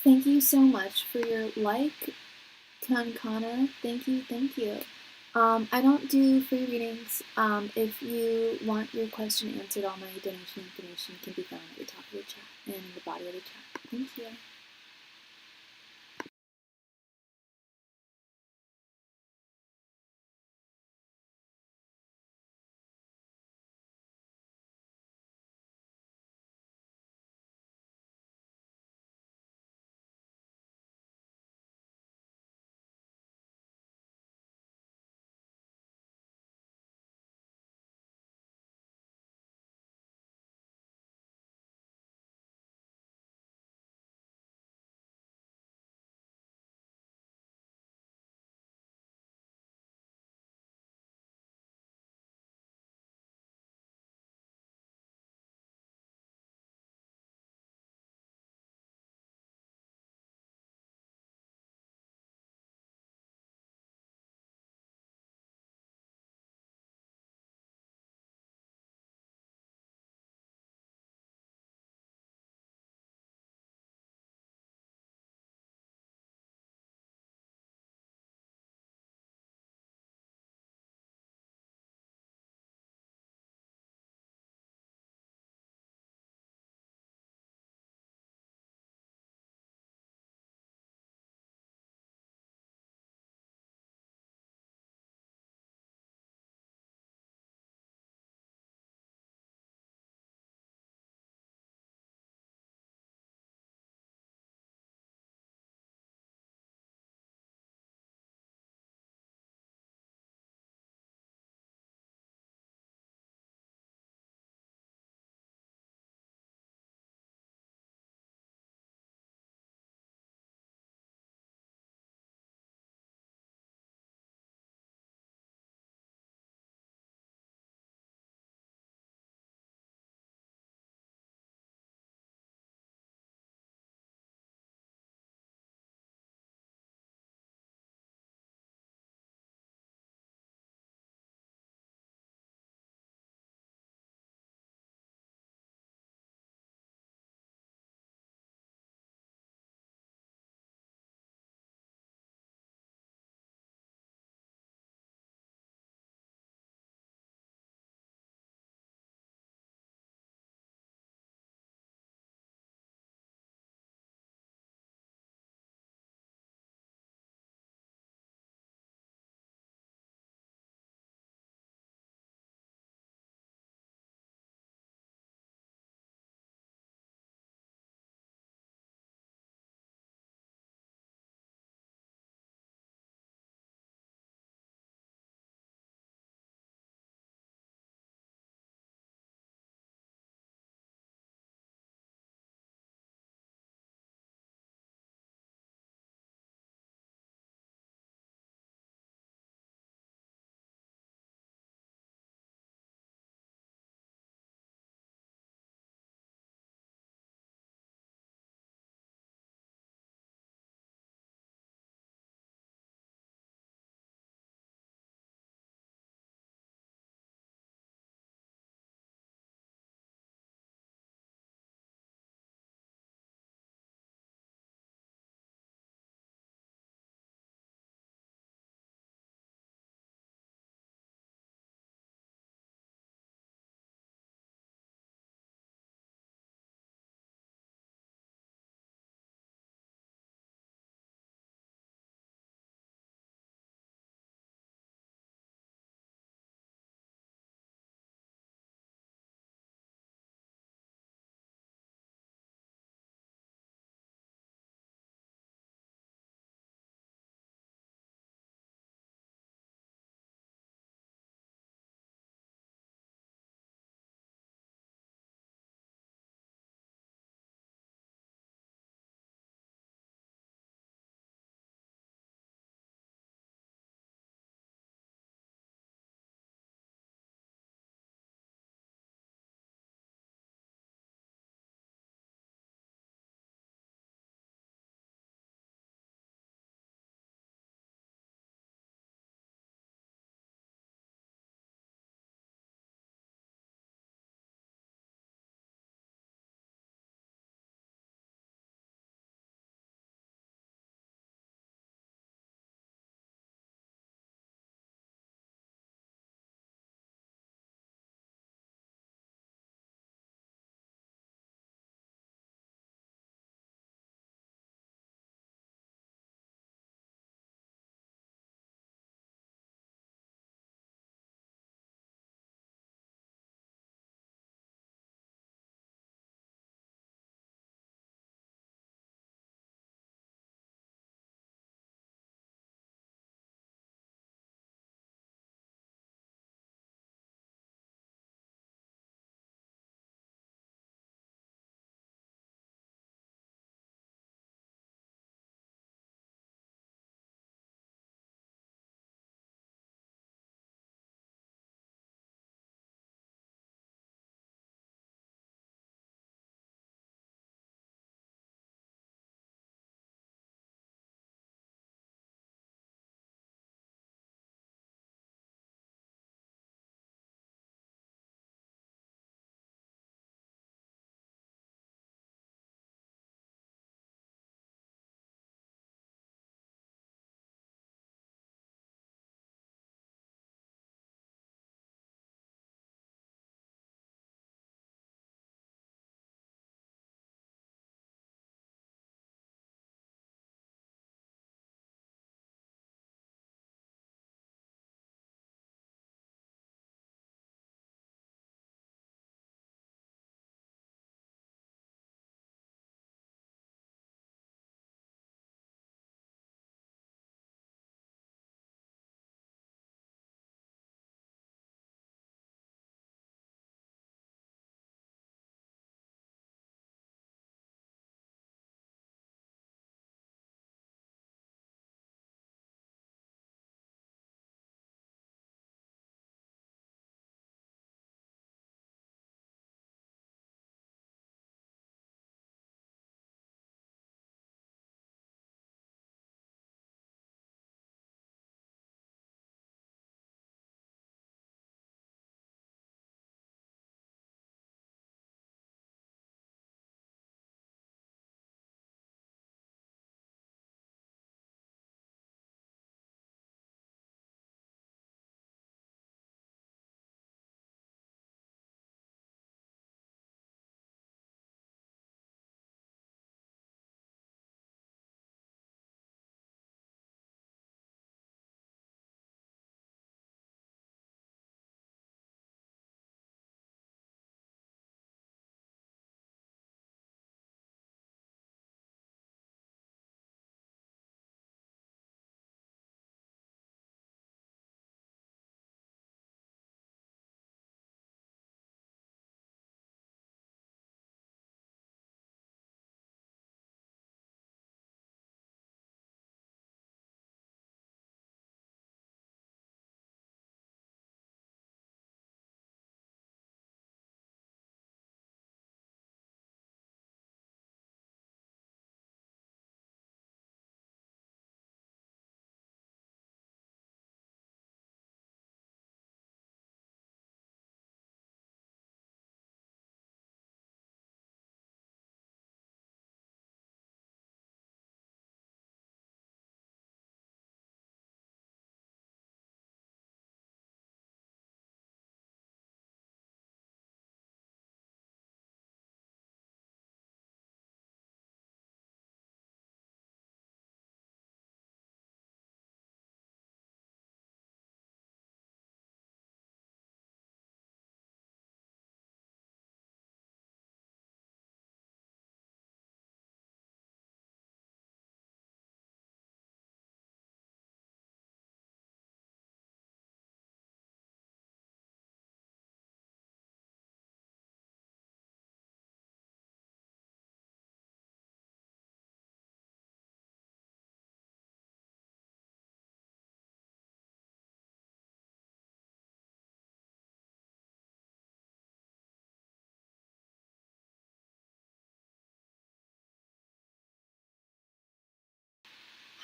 Thank you so much for your like, Kankana. Thank you, thank you. I don't do free readings. If you want your question answered, all my donation information can be found at the top of the chat and in the body of the chat. Thank you.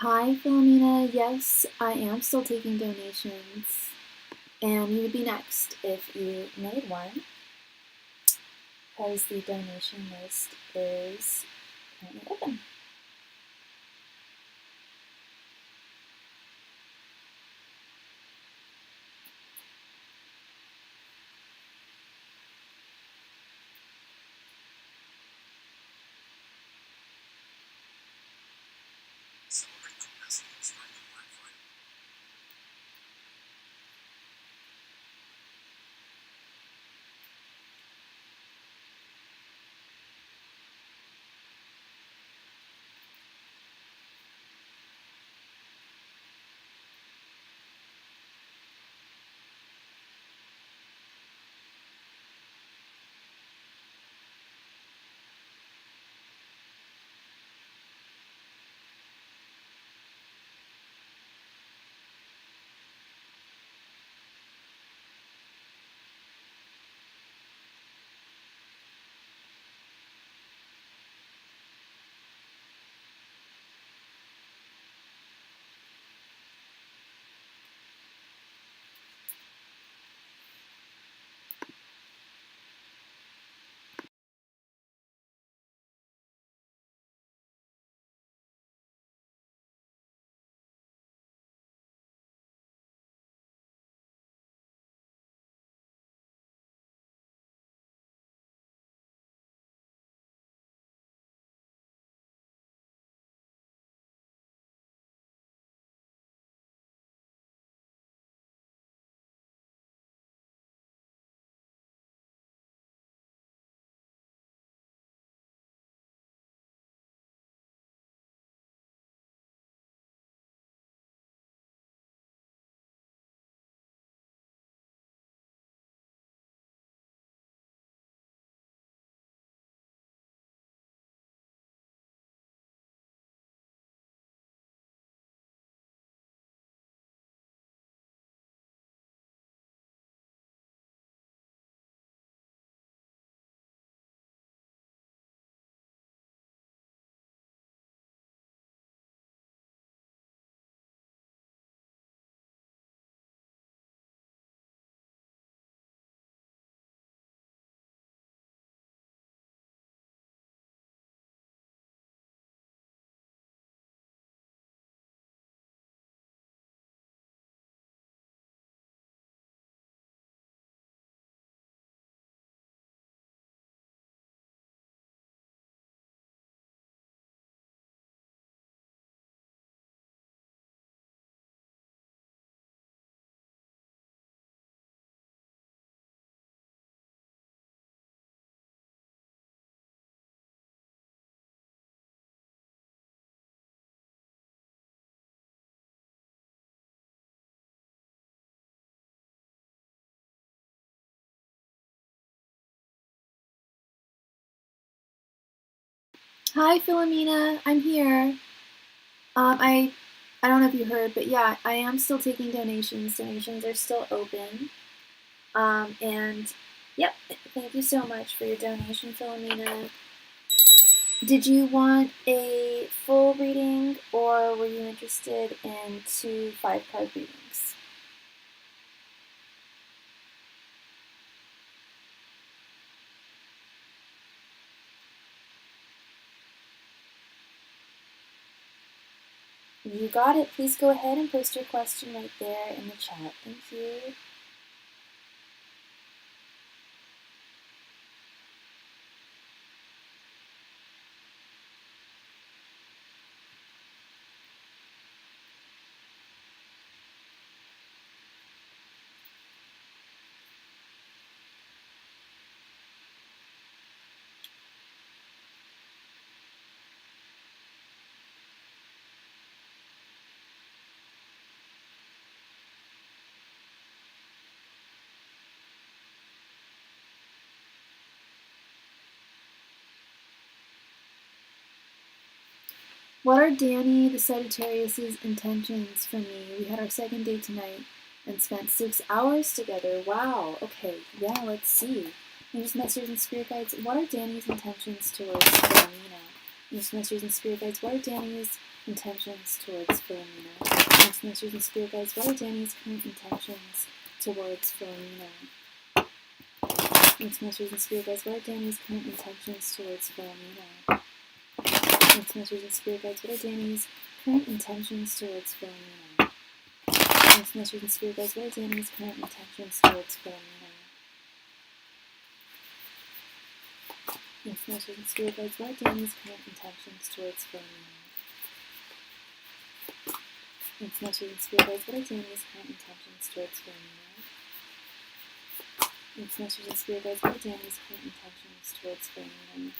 Hi, Philomena. Yes, I am still taking donations. And you would be next if you made one, because the donation list is currently open. Hi, Philomena. I'm here. I don't know if you heard, but yeah, I am still taking donations. Donations are still open. And yep, thank you so much for your donation, Philomena. Did you want a full reading, or were you interested in 2 5-card readings? You got it. Please go ahead and post your question right there in the chat. Thank you. What are Danny the Sagittarius's intentions for me? We had our second date tonight and spent 6 hours together. Wow. Okay. Yeah, let's see. You just messaged in spirit guides. What are Danny's intentions towards Philomena? Mixed Masters and Spirit Guides, what are Danny's intentions towards Philomena? Mixed Masters and Spirit Guides, what are Danny's current intentions towards Philomena? Mixed Masters and Spirit Guides, what are Danny's current intentions towards Philomena? Mixed Masters and Spirit Guides, what are Danny's current intentions towards Philomena? Mixed Masters and Spirit Guides, what are Danny's current intentions towards Philomena? Mixed Masters and Spirit Guides, what are Danny's current intentions towards Philomena? Mixed Masters and Spirit Guides, what are Danny's current intentions towards Philomena?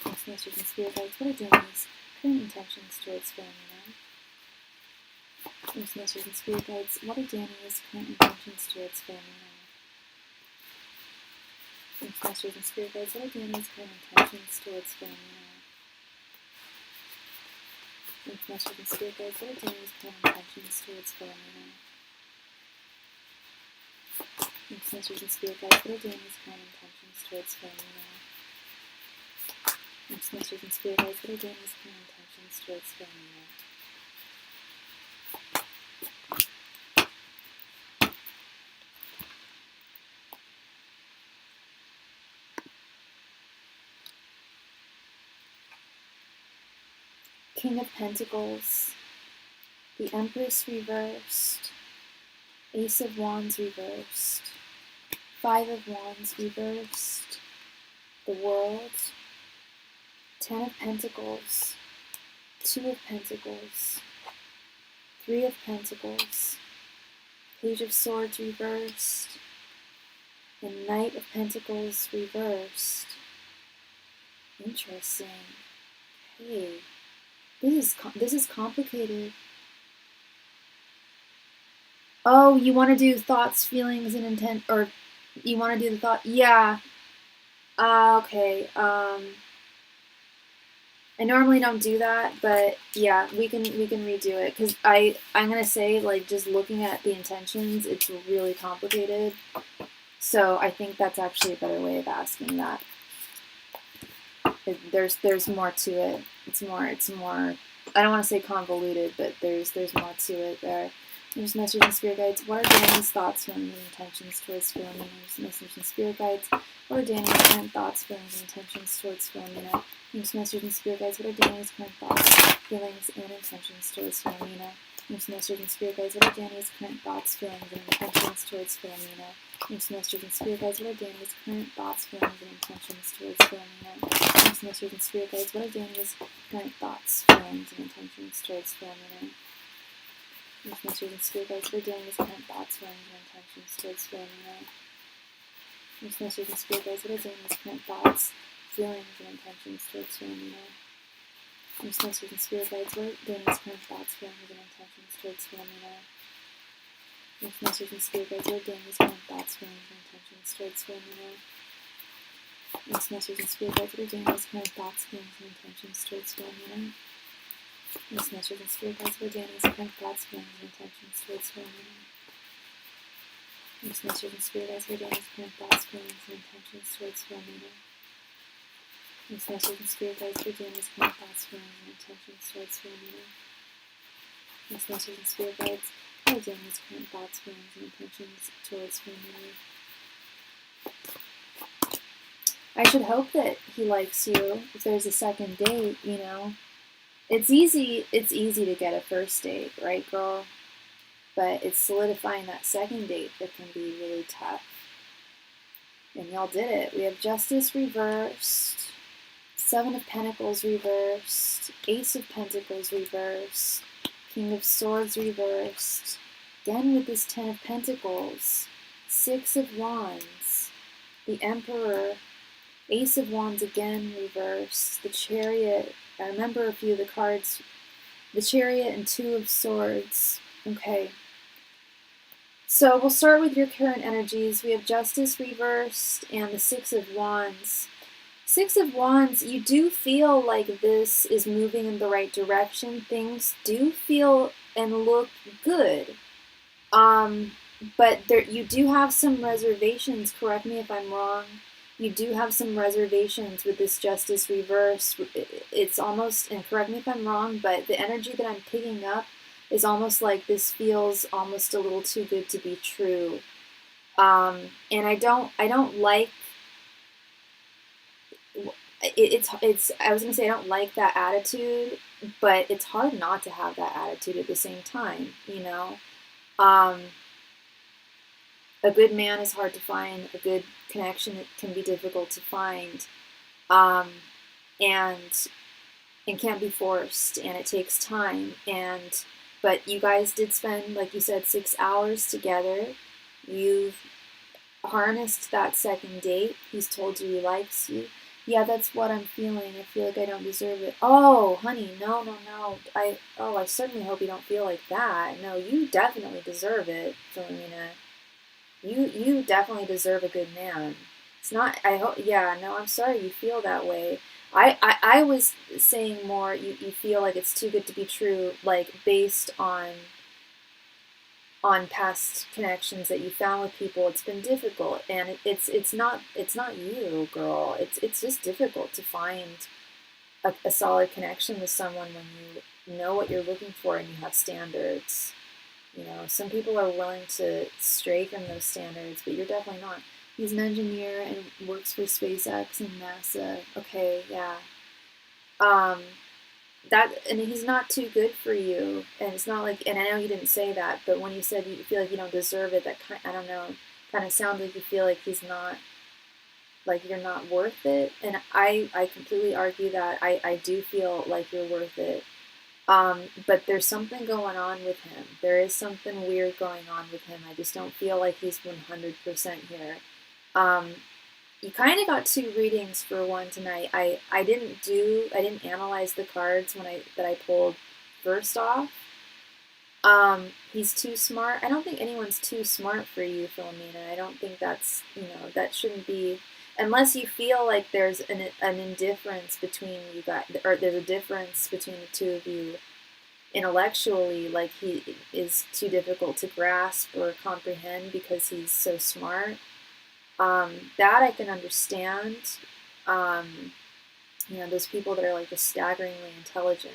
Mixed Masters and Spirit Guides, what are Danny's current intentions towards Philomena? Mixed Masters and Spirit Guides, what are Danny's current intentions towards Philomena? Mixed Masters and Spirit Guides, what are Danny's current intentions towards Philomena? Mixed Masters and Spirit Guides, what are Danny's current intentions towards Philomena? Mixed Masters and Spirit Guides, what are Danny's current intentions towards Philomena? Mixed Masters and Spirit Guides, what are Danny's current intentions towards Philomena? Mixed Masters and Spirit Guides, what are Danny's current intentions towards Philomena? King of Pentacles, the Empress reversed, Ace of Wands reversed, Five of Wands reversed, the World, Ten of Pentacles, Two of Pentacles, Three of Pentacles, Page of Swords reversed, and Knight of Pentacles reversed. Interesting. Hey. This is complicated. Oh, you want to do thoughts, feelings, and intent, or you want to do the thought? Yeah. Okay. I normally don't do that, but yeah, we can redo it because I'm gonna say, like, just looking at the intentions, it's really complicated. So I think that's actually a better way of asking that. There's more to it. It's more. I don't want to say convoluted, but there's more to it there. Mixed Masters and Spirit Guides, what are Danny's thoughts, feelings, and intentions towards Philomena? Mixed Masters and Spirit Guides, what are Danny's current thoughts, feelings, and intentions towards Philomena? Mixed Masters and Spirit Guides, what are Danny's current thoughts, feelings, and intentions towards Philomena? Mixed Masters and Spirit Guides, what are Danny's current thoughts, feelings, and intentions towards Philomena? Mixed Masters and Spirit Guides, what are Danny's current thoughts, feelings, and intentions towards Philomena? Mixed Masters and Spirit Guides, what are Danny's current thoughts, feelings, and intentions towards Philomena? Mixed Masters and Spirit Guides, what are Danny's current thoughts, feelings, and intentions towards Philomena? Mixed Masters and Spirit Guides, what are Danny's current thoughts, feelings, and intentions towards Philomena? Mixed Masters and Spirit Guides, what are Danny's current thoughts, feelings, and intentions towards Philomena? Mixed Masters and Spirit Guides, what are Danny's current thoughts, feelings, and intentions towards Philomena? Mixed Masters and Spirit Guides, what are Danny's current thoughts, feelings, and intentions towards Philomena? Mixed Masters and Spirit Guides, what are Danny's current thoughts, feelings, and intentions towards Philomena? Mixed Masters and Spirit Guides, what are Danny's current thoughts, feelings, and intentions towards Philomena? Mixed Masters and Spirit Guides, what are Danny's current thoughts, feelings, and intentions towards Philomena? Mixed Masters and Spirit Guides, what are Danny's current thoughts, feelings, and intentions towards Philomena? I should hope that he likes you if there's a second date, you know. It's easy to get a first date, right, girl? But it's solidifying that second date that can be really tough. And y'all did it. We have Justice reversed, Seven of Pentacles reversed, Ace of Pentacles reversed, King of Swords reversed, again with this Ten of Pentacles, Six of Wands, the Emperor, Ace of Wands again reversed, the Chariot. I remember a few of the cards, the Chariot and Two of Swords. Okay. So we'll start with your current energies. We have Justice reversed and the Six of Wands. Six of Wands, you do feel like this is moving in the right direction. Things do feel and look good. But you do have some reservations, correct me if I'm wrong. you do have some reservations with this Justice reverse. It's almost, and correct me if I'm wrong, but the energy that I'm picking up is almost like this feels almost a little too good to be true. And I don't like I was gonna say I don't like that attitude, but it's hard not to have that attitude at the same time, you know. Um, a good man is hard to find. A good connection, it can be difficult to find, um, and can't be forced, and it takes time. And but you guys did spend, like you said, 6 hours together. You've harnessed that second date. He's told you he likes you. Yeah, that's what I'm feeling. I feel like I don't deserve it. Oh, honey, no, no, no. I certainly hope you don't feel like that. No, you definitely deserve it, Philomena. You definitely deserve a good man. It's not, I hope, yeah, no, I'm sorry you feel that way. I was saying more, you feel like it's too good to be true, like based on past connections that you found with people. It's been difficult, and it's not you, girl. It's just difficult to find a solid connection with someone when you know what you're looking for and you have standards. You know, some people are willing to stray from those standards, but you're definitely not. He's an engineer and works for SpaceX and NASA. Okay, yeah. Um, that, and he's not too good for you, and it's not like, and I know you didn't say that, but when you said you feel like you don't deserve it, that kind, I don't know, kind of sounds like you feel like he's not, like you're not worth it. And I completely argue that I do feel like you're worth it. But there's something going on with him. There is something weird going on with him. I just don't feel like he's 100% here. Um, you kind of got two readings for one tonight. I didn't analyze the cards when I pulled first off. He's too smart. I don't think anyone's too smart for you, Philomena. I don't think that's, that shouldn't be, unless you feel like there's an indifference between you guys, or there's a difference between the two of you intellectually, like he is too difficult to grasp or comprehend because he's so smart. That I can understand. Um, those people that are like just staggeringly intelligent.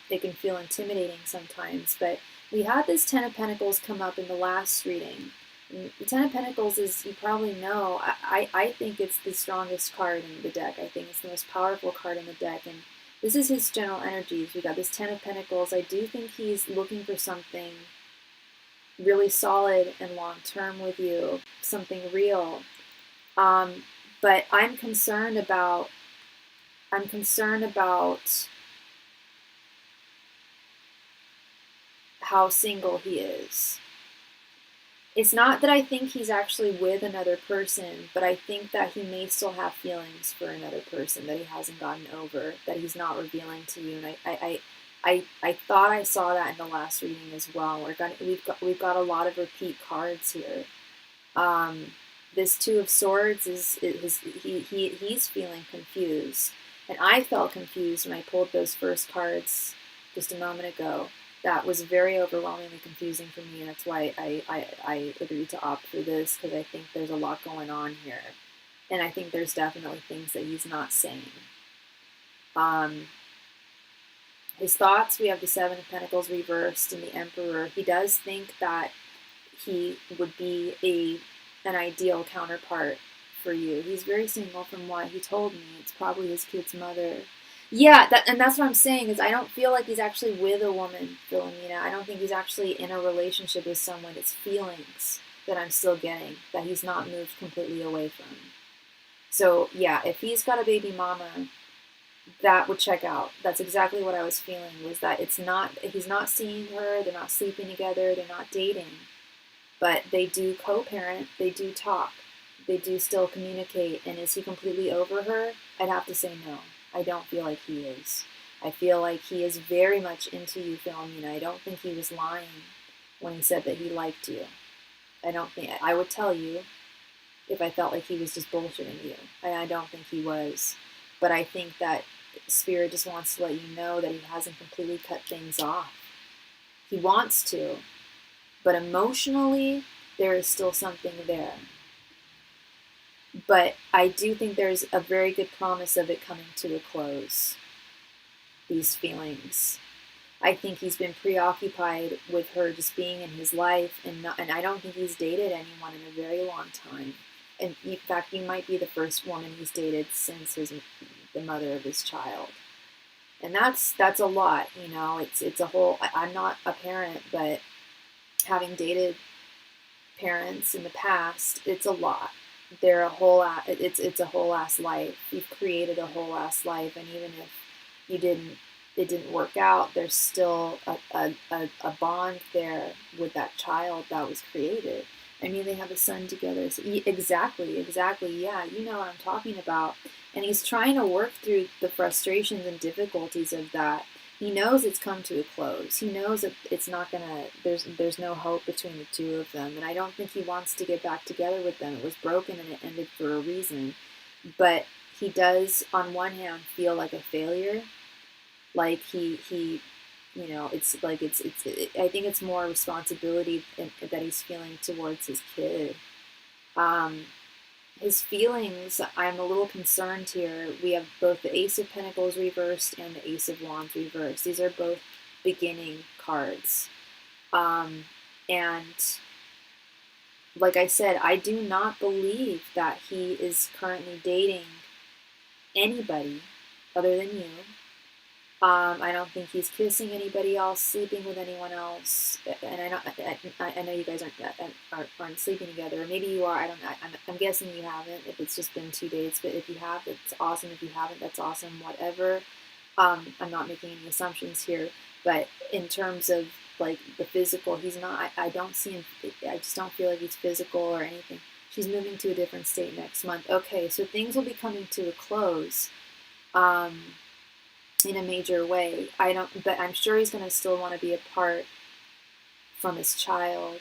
It can feel intimidating sometimes, but we had this Ten of Pentacles come up in the last reading. And the Ten of Pentacles is, you probably know, I think it's the strongest card in the deck. I think it's the most powerful card in the deck, and this is his general energies. We got this Ten of Pentacles. I do think he's looking for something really solid and long-term with you, something real. But I'm concerned about how single he is. It's not that I think he's actually with another person, but I think that he may still have feelings for another person that he hasn't gotten over, that he's not revealing to you. And I thought I saw that in the last reading as well. We've got a lot of repeat cards here. This Two of Swords he's feeling confused, and I felt confused when I pulled those first cards just a moment ago. That was very overwhelmingly confusing for me, and that's why I agreed to opt for this, because I think there's a lot going on here, and I think there's definitely things that he's not saying. His thoughts, we have the Seven of Pentacles reversed and the Emperor. He does think that he would be an ideal counterpart for you. He's very single from what he told me. It's probably his kid's mother. Yeah, and that's what I'm saying, is I don't feel like he's actually with a woman, Philomena. I don't think he's actually in a relationship with someone. It's feelings that I'm still getting, that he's not moved completely away from. So yeah, if he's got a baby mama, that would check out. That's exactly what I was feeling, was that he's not seeing her, they're not sleeping together, they're not dating, but they do co-parent, they do talk, they do still communicate. And is he completely over her? I'd have to say no. I don't feel like he is. I feel like he is very much into you, Philomena. I don't think he was lying when he said that he liked you. I would tell you if I felt like he was just bullshitting you. And I don't think he was. But I think that Spirit just wants to let you know that he hasn't completely cut things off. He wants to, but emotionally, there is still something there. But I do think there's a very good promise of it coming to a close, these feelings. I think he's been preoccupied with her just being in his life, and I don't think he's dated anyone in a very long time. And in fact, you might be the first woman he's dated since the mother of his child. And that's a lot, you know. It's a whole. I'm not a parent, but having dated parents in the past, it's a lot. They're a whole. It's a whole ass life. You've created a whole ass life, and even if you didn't, it didn't work out, there's still a bond there with that child that was created. I mean, they have a son together. So, exactly. Yeah, you know what I'm talking about. And he's trying to work through the frustrations and difficulties of that. He knows it's come to a close. He knows that it's not gonna. There's no hope between the two of them, and I don't think he wants to get back together with them. It was broken and it ended for a reason. But he does, on one hand, feel like a failure. Like he you know, it's like I think it's more responsibility that he's feeling towards his kid. um his feelings, I'm a little concerned here. We have both the Ace of Pentacles reversed and the Ace of Wands reversed. These are both beginning cards. And like I said, I do not believe that he is currently dating anybody other than you. I don't think he's kissing anybody else, sleeping with anyone else, and I know you guys aren't sleeping together. Maybe you are. I don't know. I'm guessing you haven't. If it's just been 2 dates, but if you have, that's awesome. If you haven't, that's awesome. Whatever. I'm not making any assumptions here, but in terms of like the physical, he's not. I don't see him. I just don't feel like he's physical or anything. She's moving to a different state next month. Okay, so things will be coming to a close. In a major way. I don't, but I'm sure he's going to still want to be apart from his child.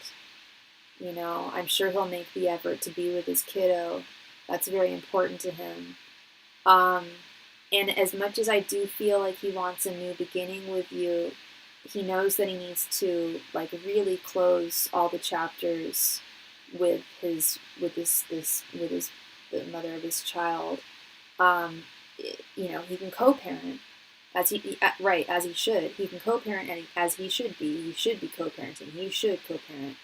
You know, I'm sure he'll make the effort to be with his kiddo. That's very important to him. And as much as I do feel like he wants a new beginning with you, he knows that he needs to like really close all the chapters with the mother of his child. You know, he can co-parent as he should. He can co-parent as he should be. He should be co-parenting. He should co-parent.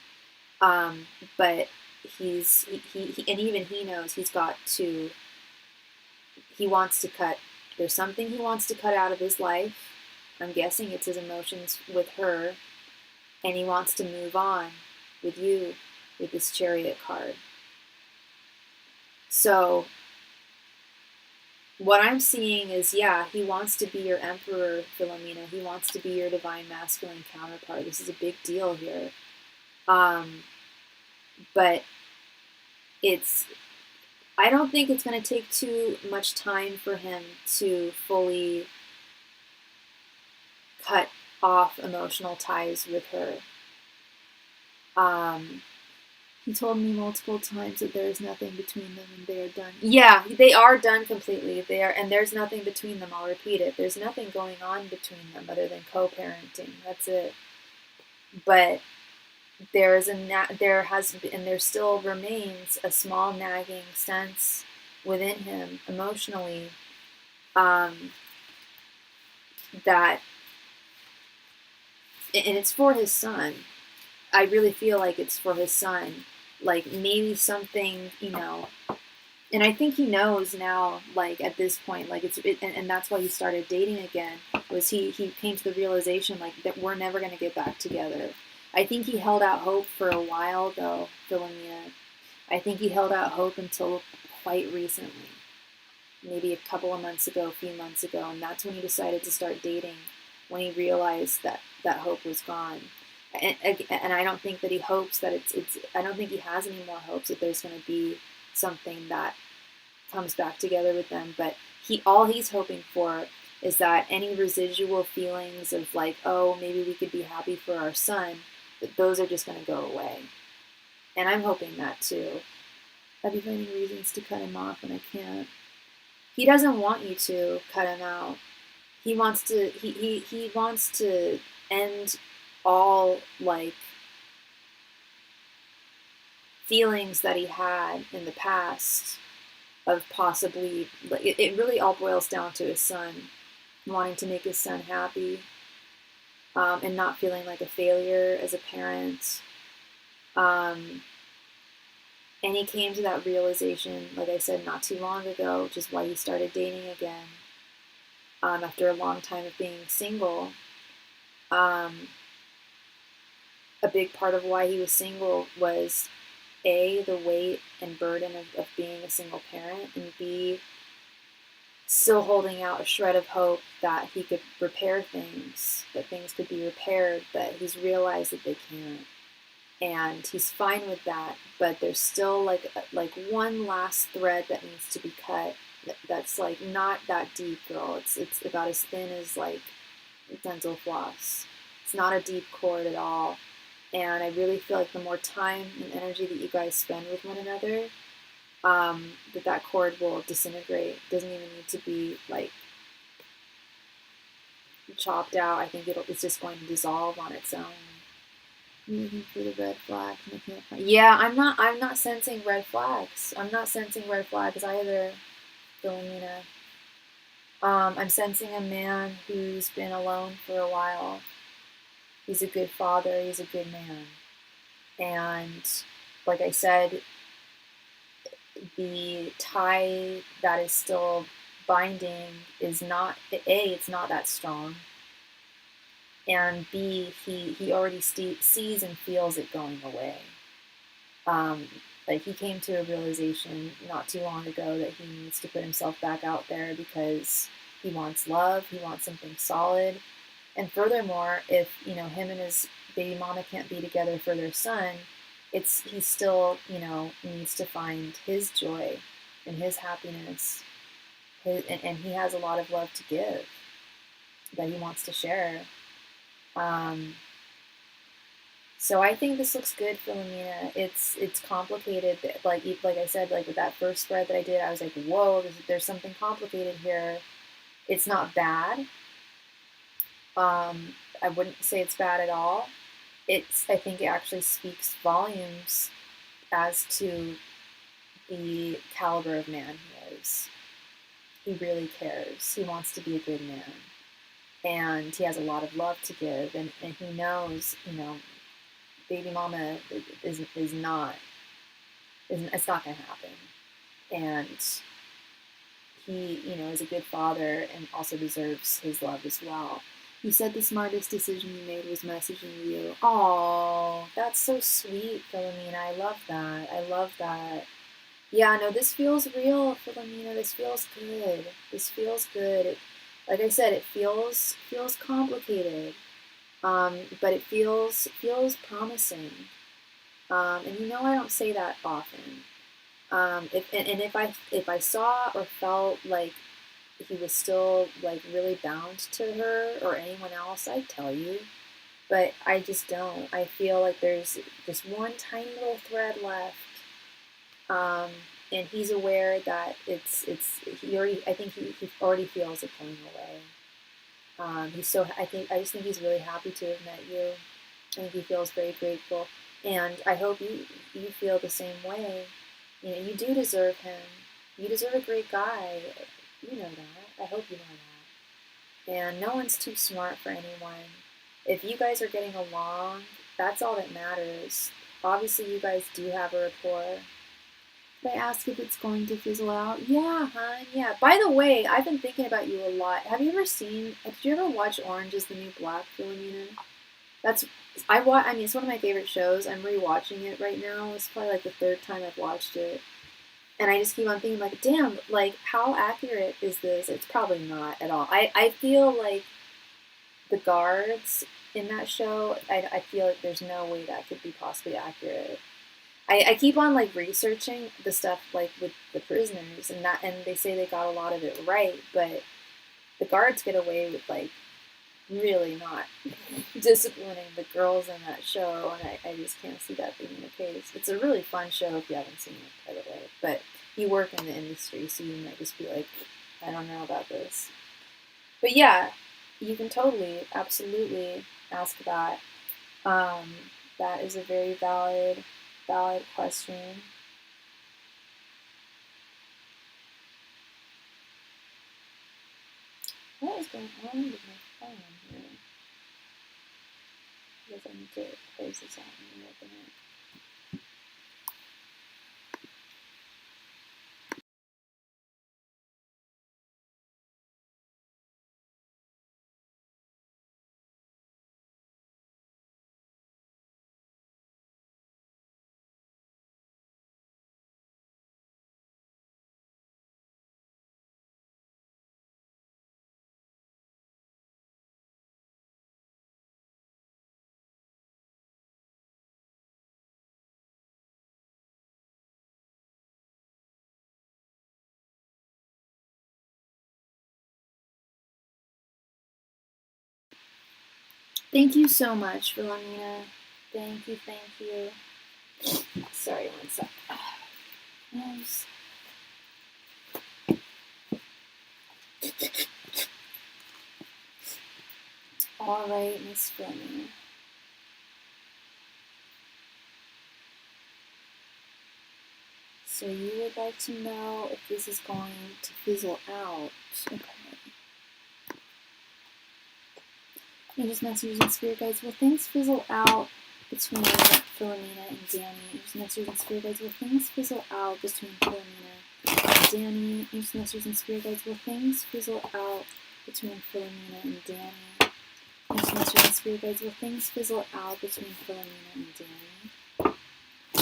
But he and even he knows he's got to. He wants to cut. There's something he wants to cut out of his life. I'm guessing it's his emotions with her, and he wants to move on with you with this Chariot card. So what I'm seeing is, yeah, he wants to be your emperor, Philomena. He wants to be your divine masculine counterpart. This is a big deal here. But I don't think it's going to take too much time for him to fully cut off emotional ties with her. He told me multiple times that there is nothing between them and they are done. Yeah, they are done completely. And there's nothing between them. I'll repeat it. There's nothing going on between them other than co-parenting. That's it. But there still remains a small nagging sense within him emotionally, that, and it's for his son. I really feel like it's for his son. Like maybe something, you know, and I think he knows now, like at this point, like and that's why he started dating again, was he came to the realization like that we're never going to get back together. I think he held out hope for a while though, Philomena. I think he held out hope until quite recently, maybe a couple of months ago, a few months ago, and that's when he decided to start dating, when he realized that hope was gone. And I don't think that he hopes that I don't think he has any more hopes that there's going to be something that comes back together with them. But all he's hoping for is that any residual feelings of like, oh, maybe we could be happy for our son, that those are just going to go away. And I'm hoping that too. I'd be finding reasons to cut him off, and I can't. He doesn't want you to cut him out. He wants to. He wants to end all like feelings that he had in the past possibly, it really all boils down to his son, wanting to make his son happy, and not feeling like a failure as a parent. And he came to that realization, like I said, not too long ago, which is why he started dating again, after a long time of being single. A big part of why he was single was A, the weight and burden of being a single parent, and B, still holding out a shred of hope that he could repair things, that things could be repaired, but he's realized that they can't. And he's fine with that, but there's still like one last thread that needs to be cut. That's like not that deep, girl. It's about as thin as like dental floss. It's not a deep cord at all. And I really feel like the more time and energy that you guys spend with one another, that cord will disintegrate. It doesn't even need to be like chopped out. I think it's just going to dissolve on its own. I'm looking for the red flag. Yeah, I'm not sensing red flags. I'm not sensing red flags either, Philomena. I'm sensing a man who's been alone for a while. He's a good father. He's a good man. And like I said, the tie that is still binding is not, A, it's not that strong. And B, he already sees and feels it going away. Like he came to a realization not too long ago that he needs to put himself back out there because he wants love, he wants something solid. And furthermore, if, you know, him and his baby mama can't be together for their son, he still, you know, needs to find his joy and his happiness. And he has a lot of love to give that he wants to share. So I think this looks good, Philomena. It's complicated. Like I said, like with that first spread that I did, I was like, whoa, there's something complicated here. It's not bad. I wouldn't say it's bad at all. I think it actually speaks volumes as to the caliber of man he is. He really cares. He wants to be a good man. And he has a lot of love to give. And he knows, you know, baby mama is not, it's not going to happen. And he, you know, is a good father and also deserves his love as well. You said the smartest decision you made was messaging you. Oh, that's so sweet, Philomena. I love that. I love that. Yeah, no, this feels real, Philomena. This feels good. This feels good. Like I said, it feels complicated, but it feels promising. And you know, I don't say that often. If I saw or felt like he was still like really bound to her or anyone else, I'd tell you. But I just don't. I feel like there's just one tiny little thread left. And he's aware that I think he already feels it going away. I just think he's really happy to have met you. I think he feels very grateful. And I hope you feel the same way. You know, you do deserve him. You deserve a great guy. You know that. I hope you know that. And no one's too smart for anyone. If you guys are getting along, that's all that matters. Obviously, you guys do have a rapport. Did I ask if it's going to fizzle out? Yeah, hon. Yeah. By the way, I've been thinking about you a lot. Did you ever watch Orange is the New Black, Philomena? I mean, it's one of my favorite shows. I'm rewatching it right now. It's probably like the third time I've watched it. And I just keep on thinking, like, damn, like, how accurate is this? It's probably not at all. I feel like the guards in that show, I feel like there's no way that could be possibly accurate. I keep on, like, researching the stuff, like, with the prisoners, and they say they got a lot of it right, but the guards get away with, like, really not disciplining the girls in that show, and I just can't see that being the case. It's a really fun show if you haven't seen it, by the way. But you work in the industry, so you might just be like, I don't know about this. But yeah, you can totally, absolutely ask that. That is a very valid question. What is going on with my phone here? I guess I need to close this out and reopen it. Thank you so much, Philomena. Thank you, thank you. Sorry, one sec. Yes. All right, Miss Philomena. So you would like to know if this is going to fizzle out. Okay. Angels, messengers, and spirit guides. Will things fizzle out between Philomena and Danny? Angels, messengers, and spirit guides. Will things fizzle out between Philomena and Danny? Angels, messengers, and spirit guides. Will things fizzle out between Philomena and Danny? Angels, messengers, and spirit guides. Will things fizzle out between Philomena and Danny?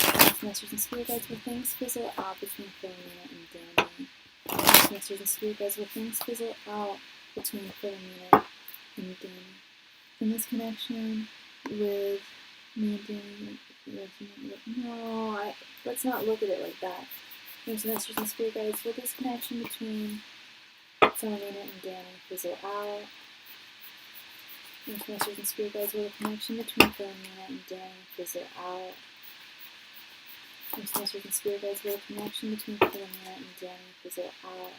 Angels, messengers, and spirit guides. Will things fizzle out between Philomena and Danny? Angels, messengers, and spirit guides. Will things fizzle out between Philomena and Danny? In this connection with me and Danny, no, let's not look at it like that. There's messengers and spirit guides. Will this connection between Philomena and Danny fizzle out? There's messengers and spirit guides. Will the connection between Philomena and Danny fizzle out? There's messengers and spirit guides. Will the connection between Philomena and Danny fizzle out?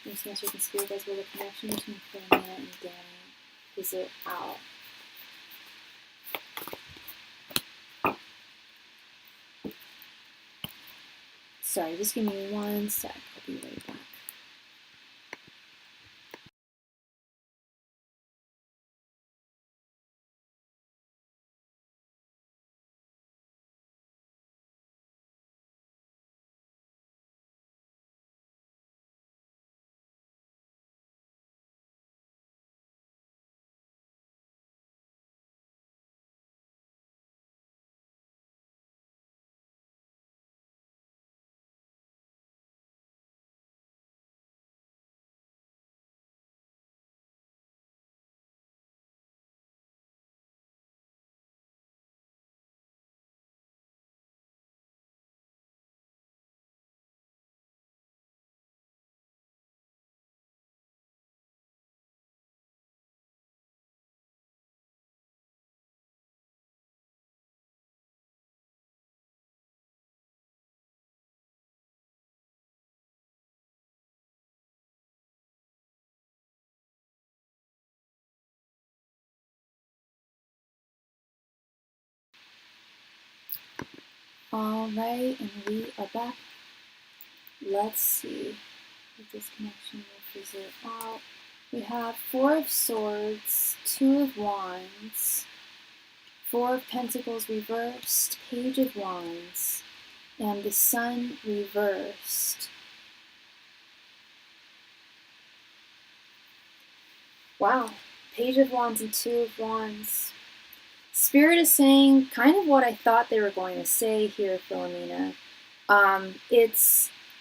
There's messengers and spirit guides. Will the connection between Philomena and Danny fizzle out? Sorry, just give me one sec. I'll be right back. Alright, and we are back. Let's see if this connection will fizzle out. We have Four of Swords, Two of Wands, Four of Pentacles reversed, Page of Wands, and the Sun reversed. Wow, Page of Wands and Two of Wands. Spirit is saying kind of what I thought they were going to say here, Philomena.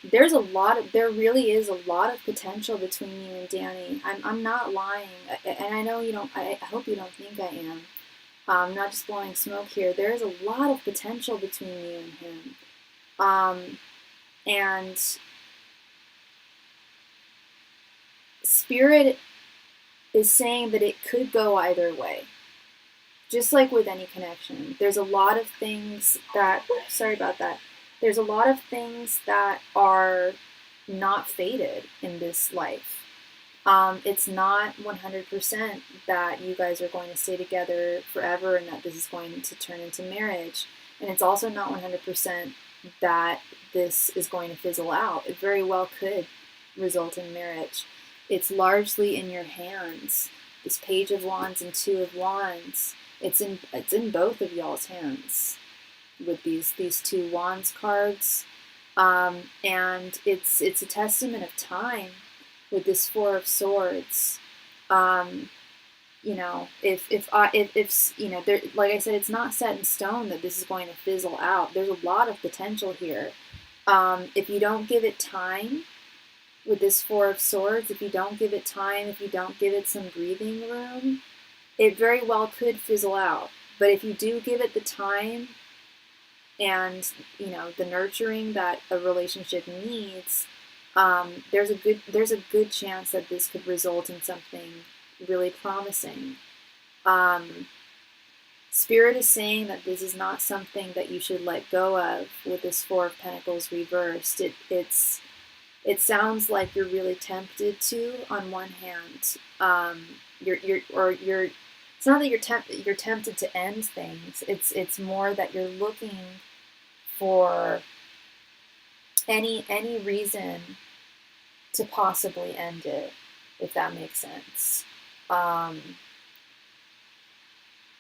There really is a lot of potential between you and Danny. I'm not lying, and I know you don't. I hope you don't think I am. I'm not just blowing smoke here. There is a lot of potential between you and him, and Spirit is saying that it could go either way. Just like with any connection, there's a lot of things that, sorry about that, there's a lot of things that are not fated in this life. It's not 100% that you guys are going to stay together forever and that this is going to turn into marriage. And it's also not 100% that this is going to fizzle out. It very well could result in marriage. It's largely in your hands. This Page of Wands and Two of Wands, it's in both of y'all's hands with these two Wands cards. And it's a testament of time with this Four of Swords. You know, if you know, there, like I said, it's not set in stone that this is going to fizzle out. There's a lot of potential here. If you don't give it time with this Four of Swords, if you don't give it time, if you don't give it some breathing room, it very well could fizzle out. But if you do give it the time and, you know, the nurturing that a relationship needs, there's a good chance that this could result in something really promising. Spirit is saying that this is not something that you should let go of with this Four of Pentacles reversed. It sounds like you're really tempted to, on one hand. It's not that you're tempted to end things. It's more that you're looking for any reason to possibly end it, if that makes sense.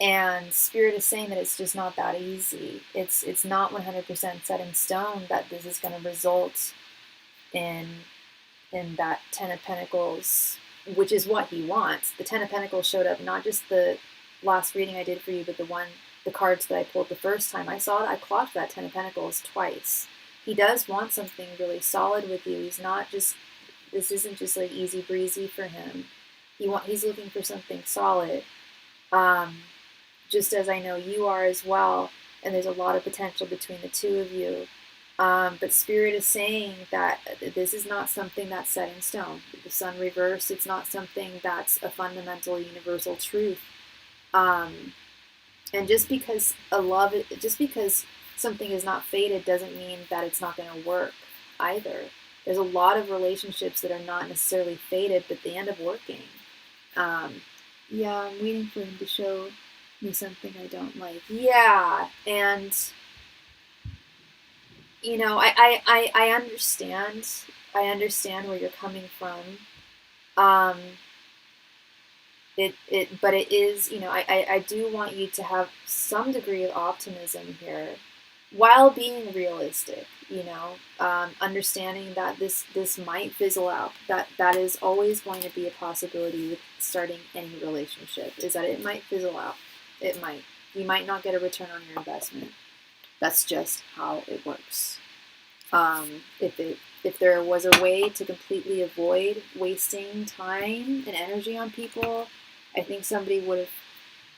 And Spirit is saying that it's just not that easy. It's not 100% set in stone that this is going to result in that Ten of Pentacles, which is what he wants. The Ten of Pentacles showed up not just the last reading I did for you, but the cards that I pulled the first time. I clocked that Ten of Pentacles twice. He does want something really solid with you. He's not just, this isn't just like easy breezy for him. He's looking for something solid. Just as I know you are as well, and there's a lot of potential between the two of you. But Spirit is saying that this is not something that's set in stone. The Sun reversed, it's not something that's a fundamental universal truth. And just because something is not fated doesn't mean that it's not going to work either. There's a lot of relationships that are not necessarily fated, but they end up working. Yeah, I'm waiting for him to show me something I don't like. Yeah, and you know, I understand. I understand where you're coming from. But it is, you know, I do want you to have some degree of optimism here, while being realistic. You know, understanding that this might fizzle out. That is always going to be a possibility with starting any relationship. Is that it might fizzle out. It might. You might not get a return on your investment. That's just how it works. If there was a way to completely avoid wasting time and energy on people, I think somebody would have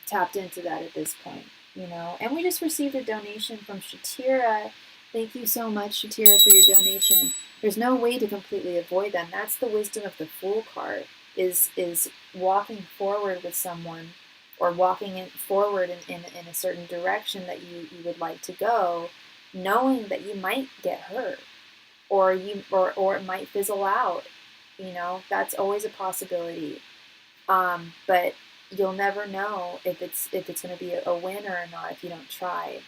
tapped into that at this point, you know. And we just received a donation from Shatira. Thank you so much, Shatira, for your donation. There's no way to completely avoid them. That's the wisdom of the Fool card, is walking forward with someone, or walking forward in a certain direction that you would like to go, knowing that you might get hurt, or it might fizzle out. You know, that's always a possibility. But you'll never know if it's going to be a winner or not if you don't try.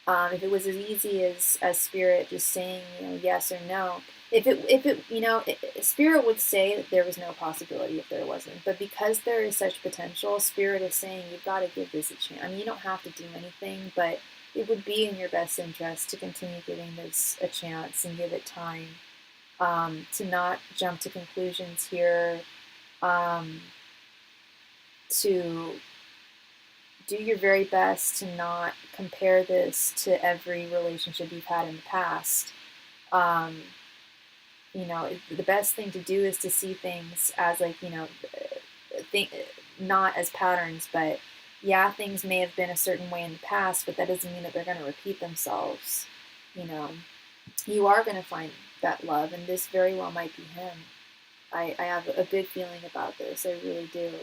If it was as easy as Spirit just saying, you know, yes or no, if it you know, Spirit would say that there was no possibility if there wasn't. But because there is such potential, Spirit is saying you've got to give this a chance. I mean, you don't have to do anything, but it would be in your best interest to continue giving this a chance and give it time, to not jump to conclusions here, to do your very best to not compare this to every relationship you've had in the past. You know, the best thing to do is to see things as, like, you know, not as patterns, but yeah, things may have been a certain way in the past, but that doesn't mean that they're going to repeat themselves. You know, you are going to find that love, and this very well might be him. I have a good feeling about this. I really do.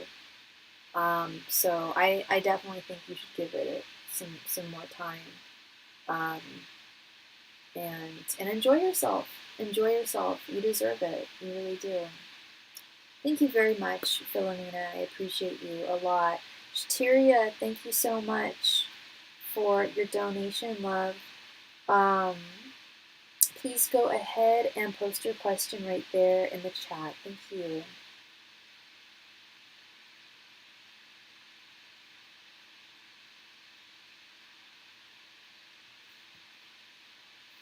So I definitely think you should give it some more time. And enjoy yourself. Enjoy yourself. You deserve it. You really do. Thank you very much, Philomena. I appreciate you a lot. Shatiria, thank you so much for your donation, love. Please go ahead and post your question right there in the chat. Thank you.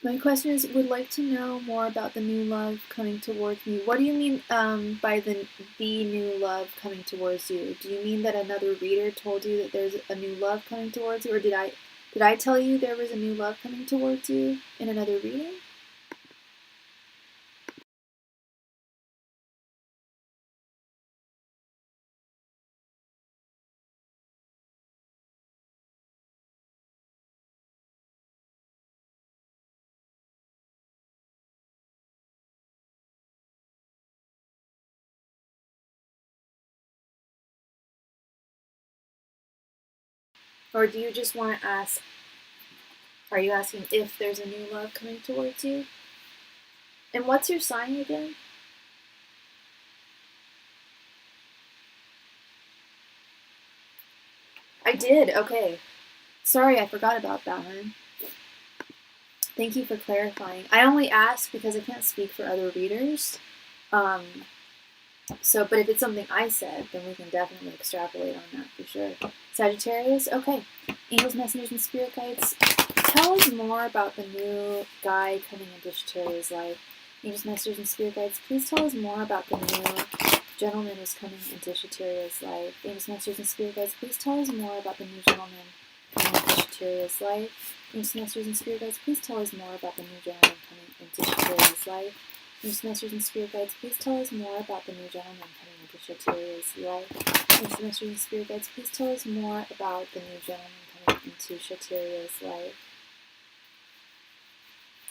My question is, would like to know more about the new love coming towards me. What do you mean by the new love coming towards you? Do you mean that another reader told you that there's a new love coming towards you, or did I tell you there was a new love coming towards you in another reading? Or do you just want to ask, are you asking if there's a new love coming towards you? And what's your sign again? I did, okay. Sorry, I forgot about that one. Thank you for clarifying. I only ask because I can't speak for other readers. But if it's something I said, then we can definitely extrapolate on that for sure. Sagittarius, okay. Angels, messengers, and spirit guides, tell us more about the new guy coming into Sagittarius' life. Angels, messengers, and spirit guides, please tell us more about the new gentleman who's coming into Sagittarius' life. Angels, messengers, and spirit guides, please tell us more about the new gentleman coming into Sagittarius' life. Angels, messengers, and spirit guides, please tell us more about the new gentleman coming into Sagittarius' life. Angels, messengers, and spirit guides, please tell us more about the new gentleman coming into Sagittarius' life. Angels, messengers, and spirit guides, please tell us more about the new gentleman coming into Sagittarius' life.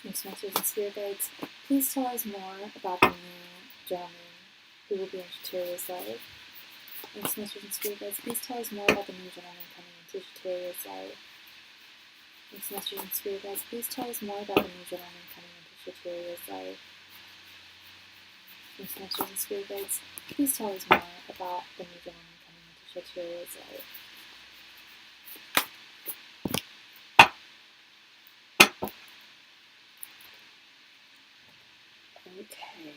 Angels, messengers, and spirit guides, please tell us more about the new gentleman who will be in Sagittarius' life. Angels, messengers, and spirit guides, please tell us more about the new gentleman coming into Sagittarius' life. Angels, messengers, and spirit guides, please tell us more about the new gentleman coming into Sagittarius' life. Angels, messengers, and spirit guides, please tell us more about the new gentleman coming into Sagittarius' life. Okay,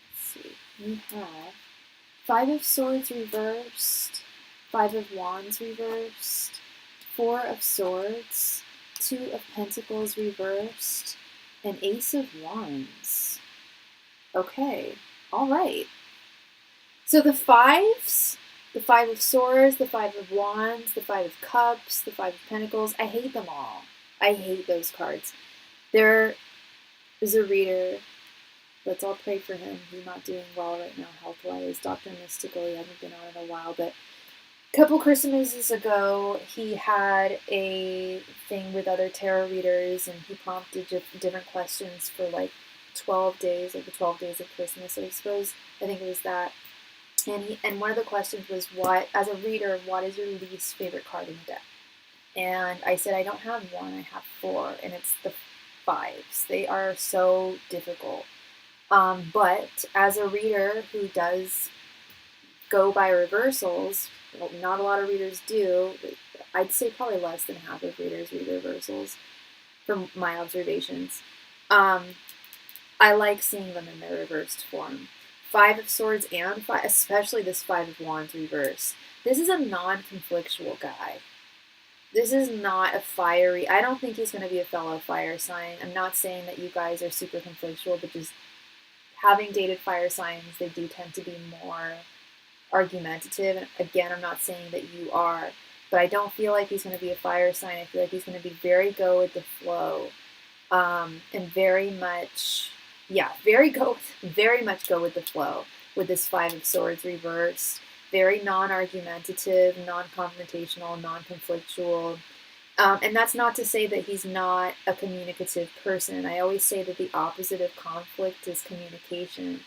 let's see. We have 5 of Swords reversed, 5 of Wands reversed, 4 of Swords, 2 of Pentacles reversed, and Ace of Wands. Okay, all right. So the 5s, the 5 of Swords, the 5 of Wands, the 5 of Cups, the 5 of Pentacles, I hate them all. I hate those cards. There is a reader, let's all pray for him. He's not doing well right now health-wise. Dr. Mystical, he hasn't been on in a while, but a couple Christmases ago, he had a thing with other tarot readers, and he prompted different questions for like 12 days, like the 12 days of Christmas, I suppose. I think it was that. And one of the questions was, what, as a reader, what is your least favorite card in the deck? And I said, I don't have one, I have 4, and it's the 5s. They are so difficult. But as a reader who does go by reversals, well, not a lot of readers do, I'd say probably less than half of readers read reversals from my observations. I like seeing them in their reversed form. 5 of Swords and 5, especially this 5 of Wands reversed. This is a non-conflictual guy. This is not a fiery, I don't think he's going to be a fellow fire sign. I'm not saying that you guys are super conflictual, but just having dated fire signs, they do tend to be more argumentative. And again, I'm not saying that you are, but I don't feel like he's going to be a fire sign. I feel like he's going to be very go with the flow, and very much go with the flow with this 5 of Swords reversed. Very non-argumentative, non-confrontational, non-conflictual. And that's not to say that he's not a communicative person. I always say that the opposite of conflict is communication,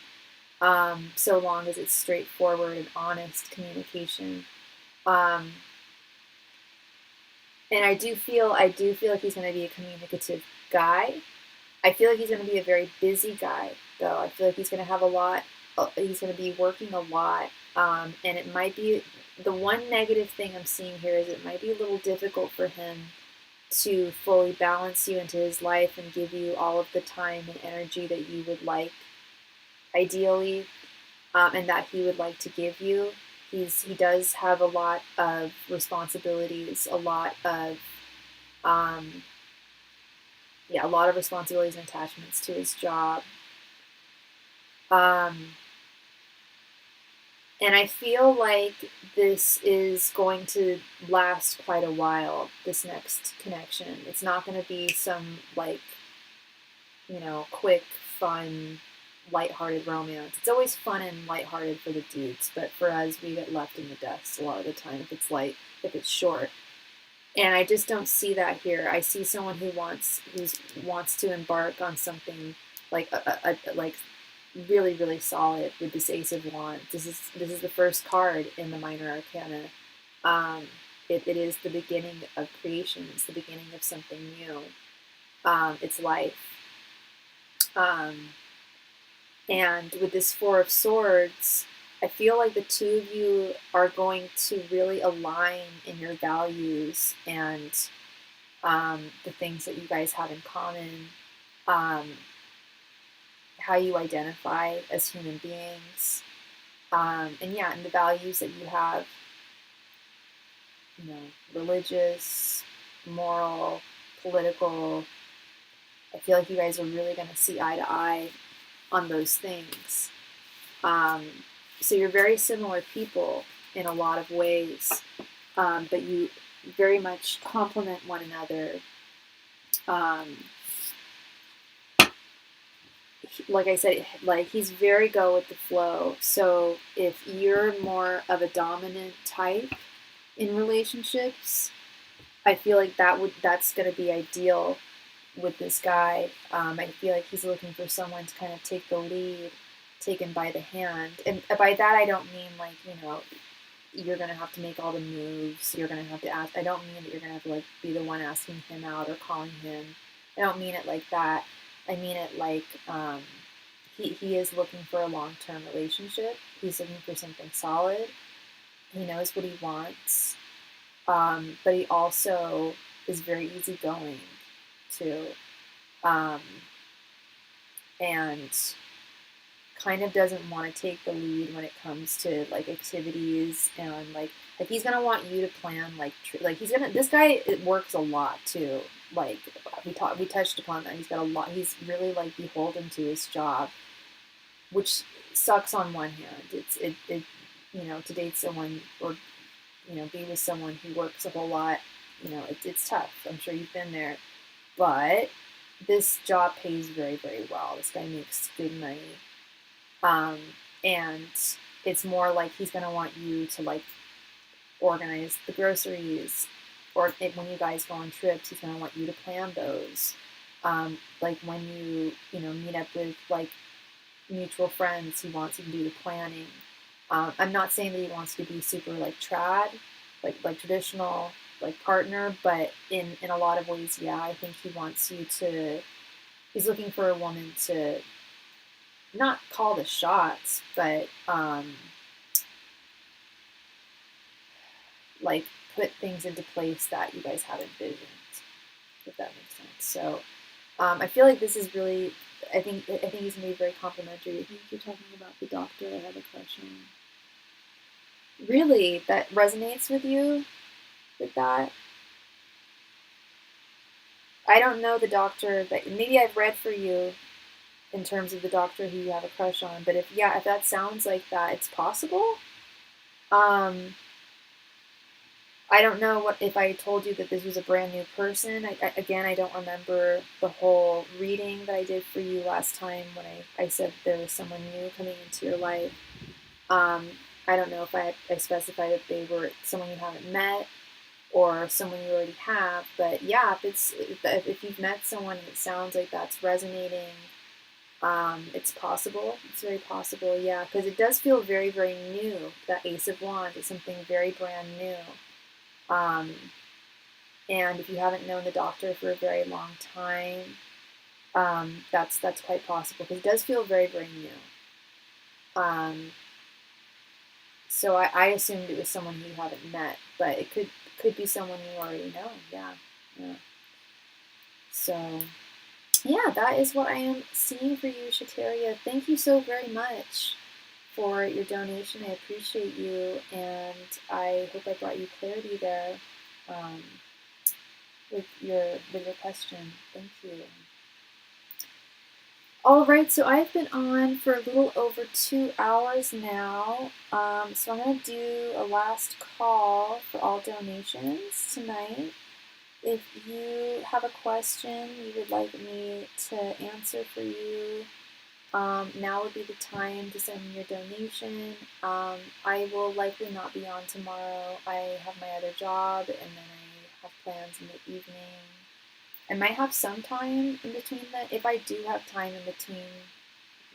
so long as it's straightforward and honest communication. And I do feel like he's going to be a communicative guy. I feel like he's going to be a very busy guy, though. I feel like he's going to have a lot. He's going to be working a lot. And it might be, the one negative thing I'm seeing here is it might be a little difficult for him to fully balance you into his life and give you all of the time and energy that you would like, ideally, and that he would like to give you. He does have a lot of responsibilities, a lot of yeah, a lot of responsibilities and attachments to his job. And I feel like this is going to last quite a while, this next connection. It's not going to be some, like, you know, quick, fun, lighthearted romance. It's always fun and lighthearted for the dudes, but for us, we get left in the dust a lot of the time if it's light, if it's short. And I just don't see that here. I see someone who wants to embark on something like like really, really solid with this Ace of Wands. This is the first card in the Minor Arcana. It is the beginning of creation. It's the beginning of something new. It's life. And with this Four of Swords, I feel like the two of you are going to really align in your values and the things that you guys have in common, how you identify as human beings, and yeah, and the values that you have, you know, religious, moral, political. I feel like you guys are really going to see eye to eye on those things. So you're very similar people in a lot of ways, but you very much complement one another. Like I said, like he's very go with the flow. So if you're more of a dominant type in relationships, I feel like that's going to be ideal with this guy. I feel like he's looking for someone to kind of take the lead, take him by the hand. And by that, I don't mean like, you know, you're going to have to make all the moves. You're going to have to ask. I don't mean that you're going to have to like be the one asking him out or calling him. I don't mean it like that. I mean it like he is looking for a long-term relationship. He's looking for something solid. He knows what he wants. But he also is very easygoing too. And kind of doesn't want to take the lead when it comes to like activities and like he's gonna want you to plan like this guy works a lot too. Like we touched upon that. He's got a lot. He's really like beholden to his job, which sucks on one hand. It you know, to date someone or, you know, be with someone who works a whole lot, you know, it's tough. I'm sure you've been there, but this job pays very, very well. This guy makes good money. And it's more like he's going to want you to like organize the groceries, or when you guys go on trips, he's going to want you to plan those. Like when you know, meet up with like mutual friends, he wants you to do the planning. I'm not saying that he wants to be super like trad, like traditional like partner, but in a lot of ways, yeah, I think he wants you to. He's looking for a woman to not call the shots, but like put things into place that you guys have envisioned, if that makes sense. So I feel like this is really. I think he's gonna be very complimentary. I think you're talking about the doctor I have a crush on. Really, that resonates with you, with that? I don't know the doctor that maybe I've read for you in terms of the doctor who you have a crush on, but if that sounds like that, it's possible. I don't know what if I told you that this was a brand new person. I don't remember the whole reading that I did for you last time when I said there was someone new coming into your life. I don't know if I specified if they were someone you haven't met or someone you already have, but yeah, if you've met someone and it sounds like that's resonating, it's possible. It's very possible, yeah, because it does feel very, very new. That Ace of Wands is something very brand new. And if you haven't known the doctor for a very long time, that's quite possible because it does feel very, very new. So I assumed it was someone you haven't met, but it could be someone you already know. Yeah. So yeah, that is what I am seeing for you, Shateria. Thank you so very much for your donation. I appreciate you, and I hope I brought you clarity there with your question. Thank you. Alright, so I've been on for a little over 2 hours now. So I'm going to do a last call for all donations tonight. If you have a question you would like me to answer for you, now would be the time to send me your donation. I will likely not be on tomorrow. I have my other job, and then I have plans in the evening. I might have some time in between that. If I do have time in between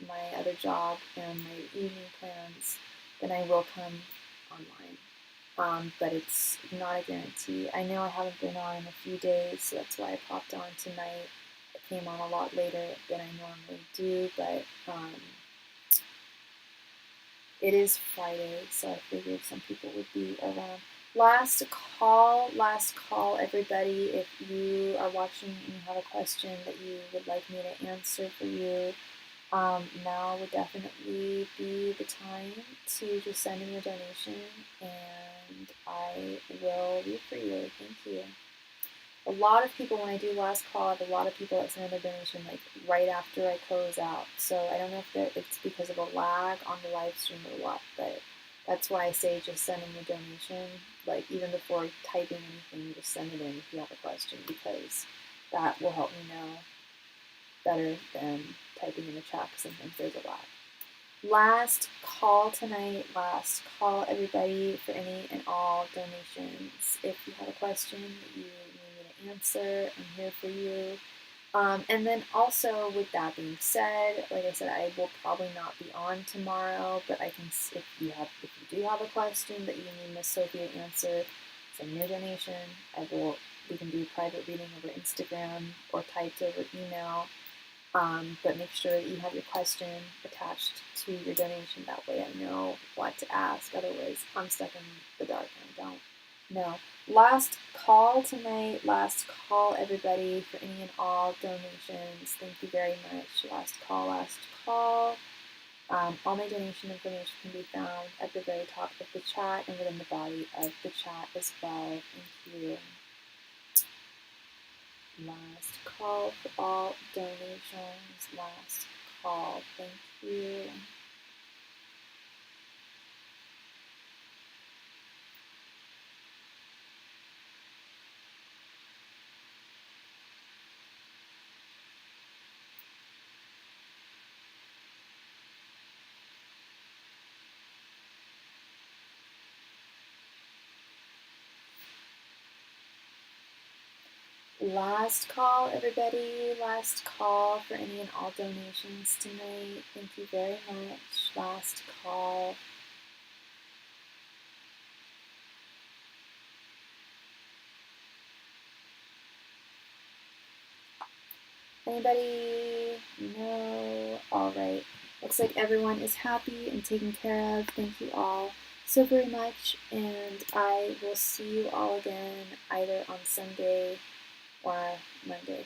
my other job and my evening plans, then I will come online. But it's not a guarantee. I know I haven't been on in a few days, so that's why I popped on tonight. I came on a lot later than I normally do, but it is Friday, so I figured some people would be around. Last call, everybody. If you are watching and you have a question that you would like me to answer for you, now would definitely be the time to just send in your donation, and I will read for you. Thank you. A lot of people, when I do last call, I have a lot of people that send in their donation like right after I close out. So I don't know if it's because of a lag on the live stream or what, but that's why I say just send in your donation. Like even before typing anything, just send it in if you have a question, because that will help me know better than typing in the chat, because sometimes there's a lag. Last call tonight, last call everybody for any and all donations. If you have a question that you need me to answer, I'm here for you. And then also, with that being said, like I said, I will probably not be on tomorrow, but I can, if you do have a question that you need Miss Sophie to answer, send me your donation. We can do private reading over Instagram or typed over email. But make sure that you have your question attached to your donation. That way I know what to ask. Otherwise, I'm stuck in the dark and I don't know. Last call tonight. Last call, everybody, for any and all donations. Thank you very much. Last call, last call. All my donation information can be found at the very top of the chat and within the body of the chat as well. Thank you. Last call for all donations. Last call. Thank you. Last call, everybody. Last call for any and all donations tonight. Thank you very much. Last call. Anybody? No? Alright. Looks like everyone is happy and taken care of. Thank you all so very much, and I will see you all again either on Sunday or Monday.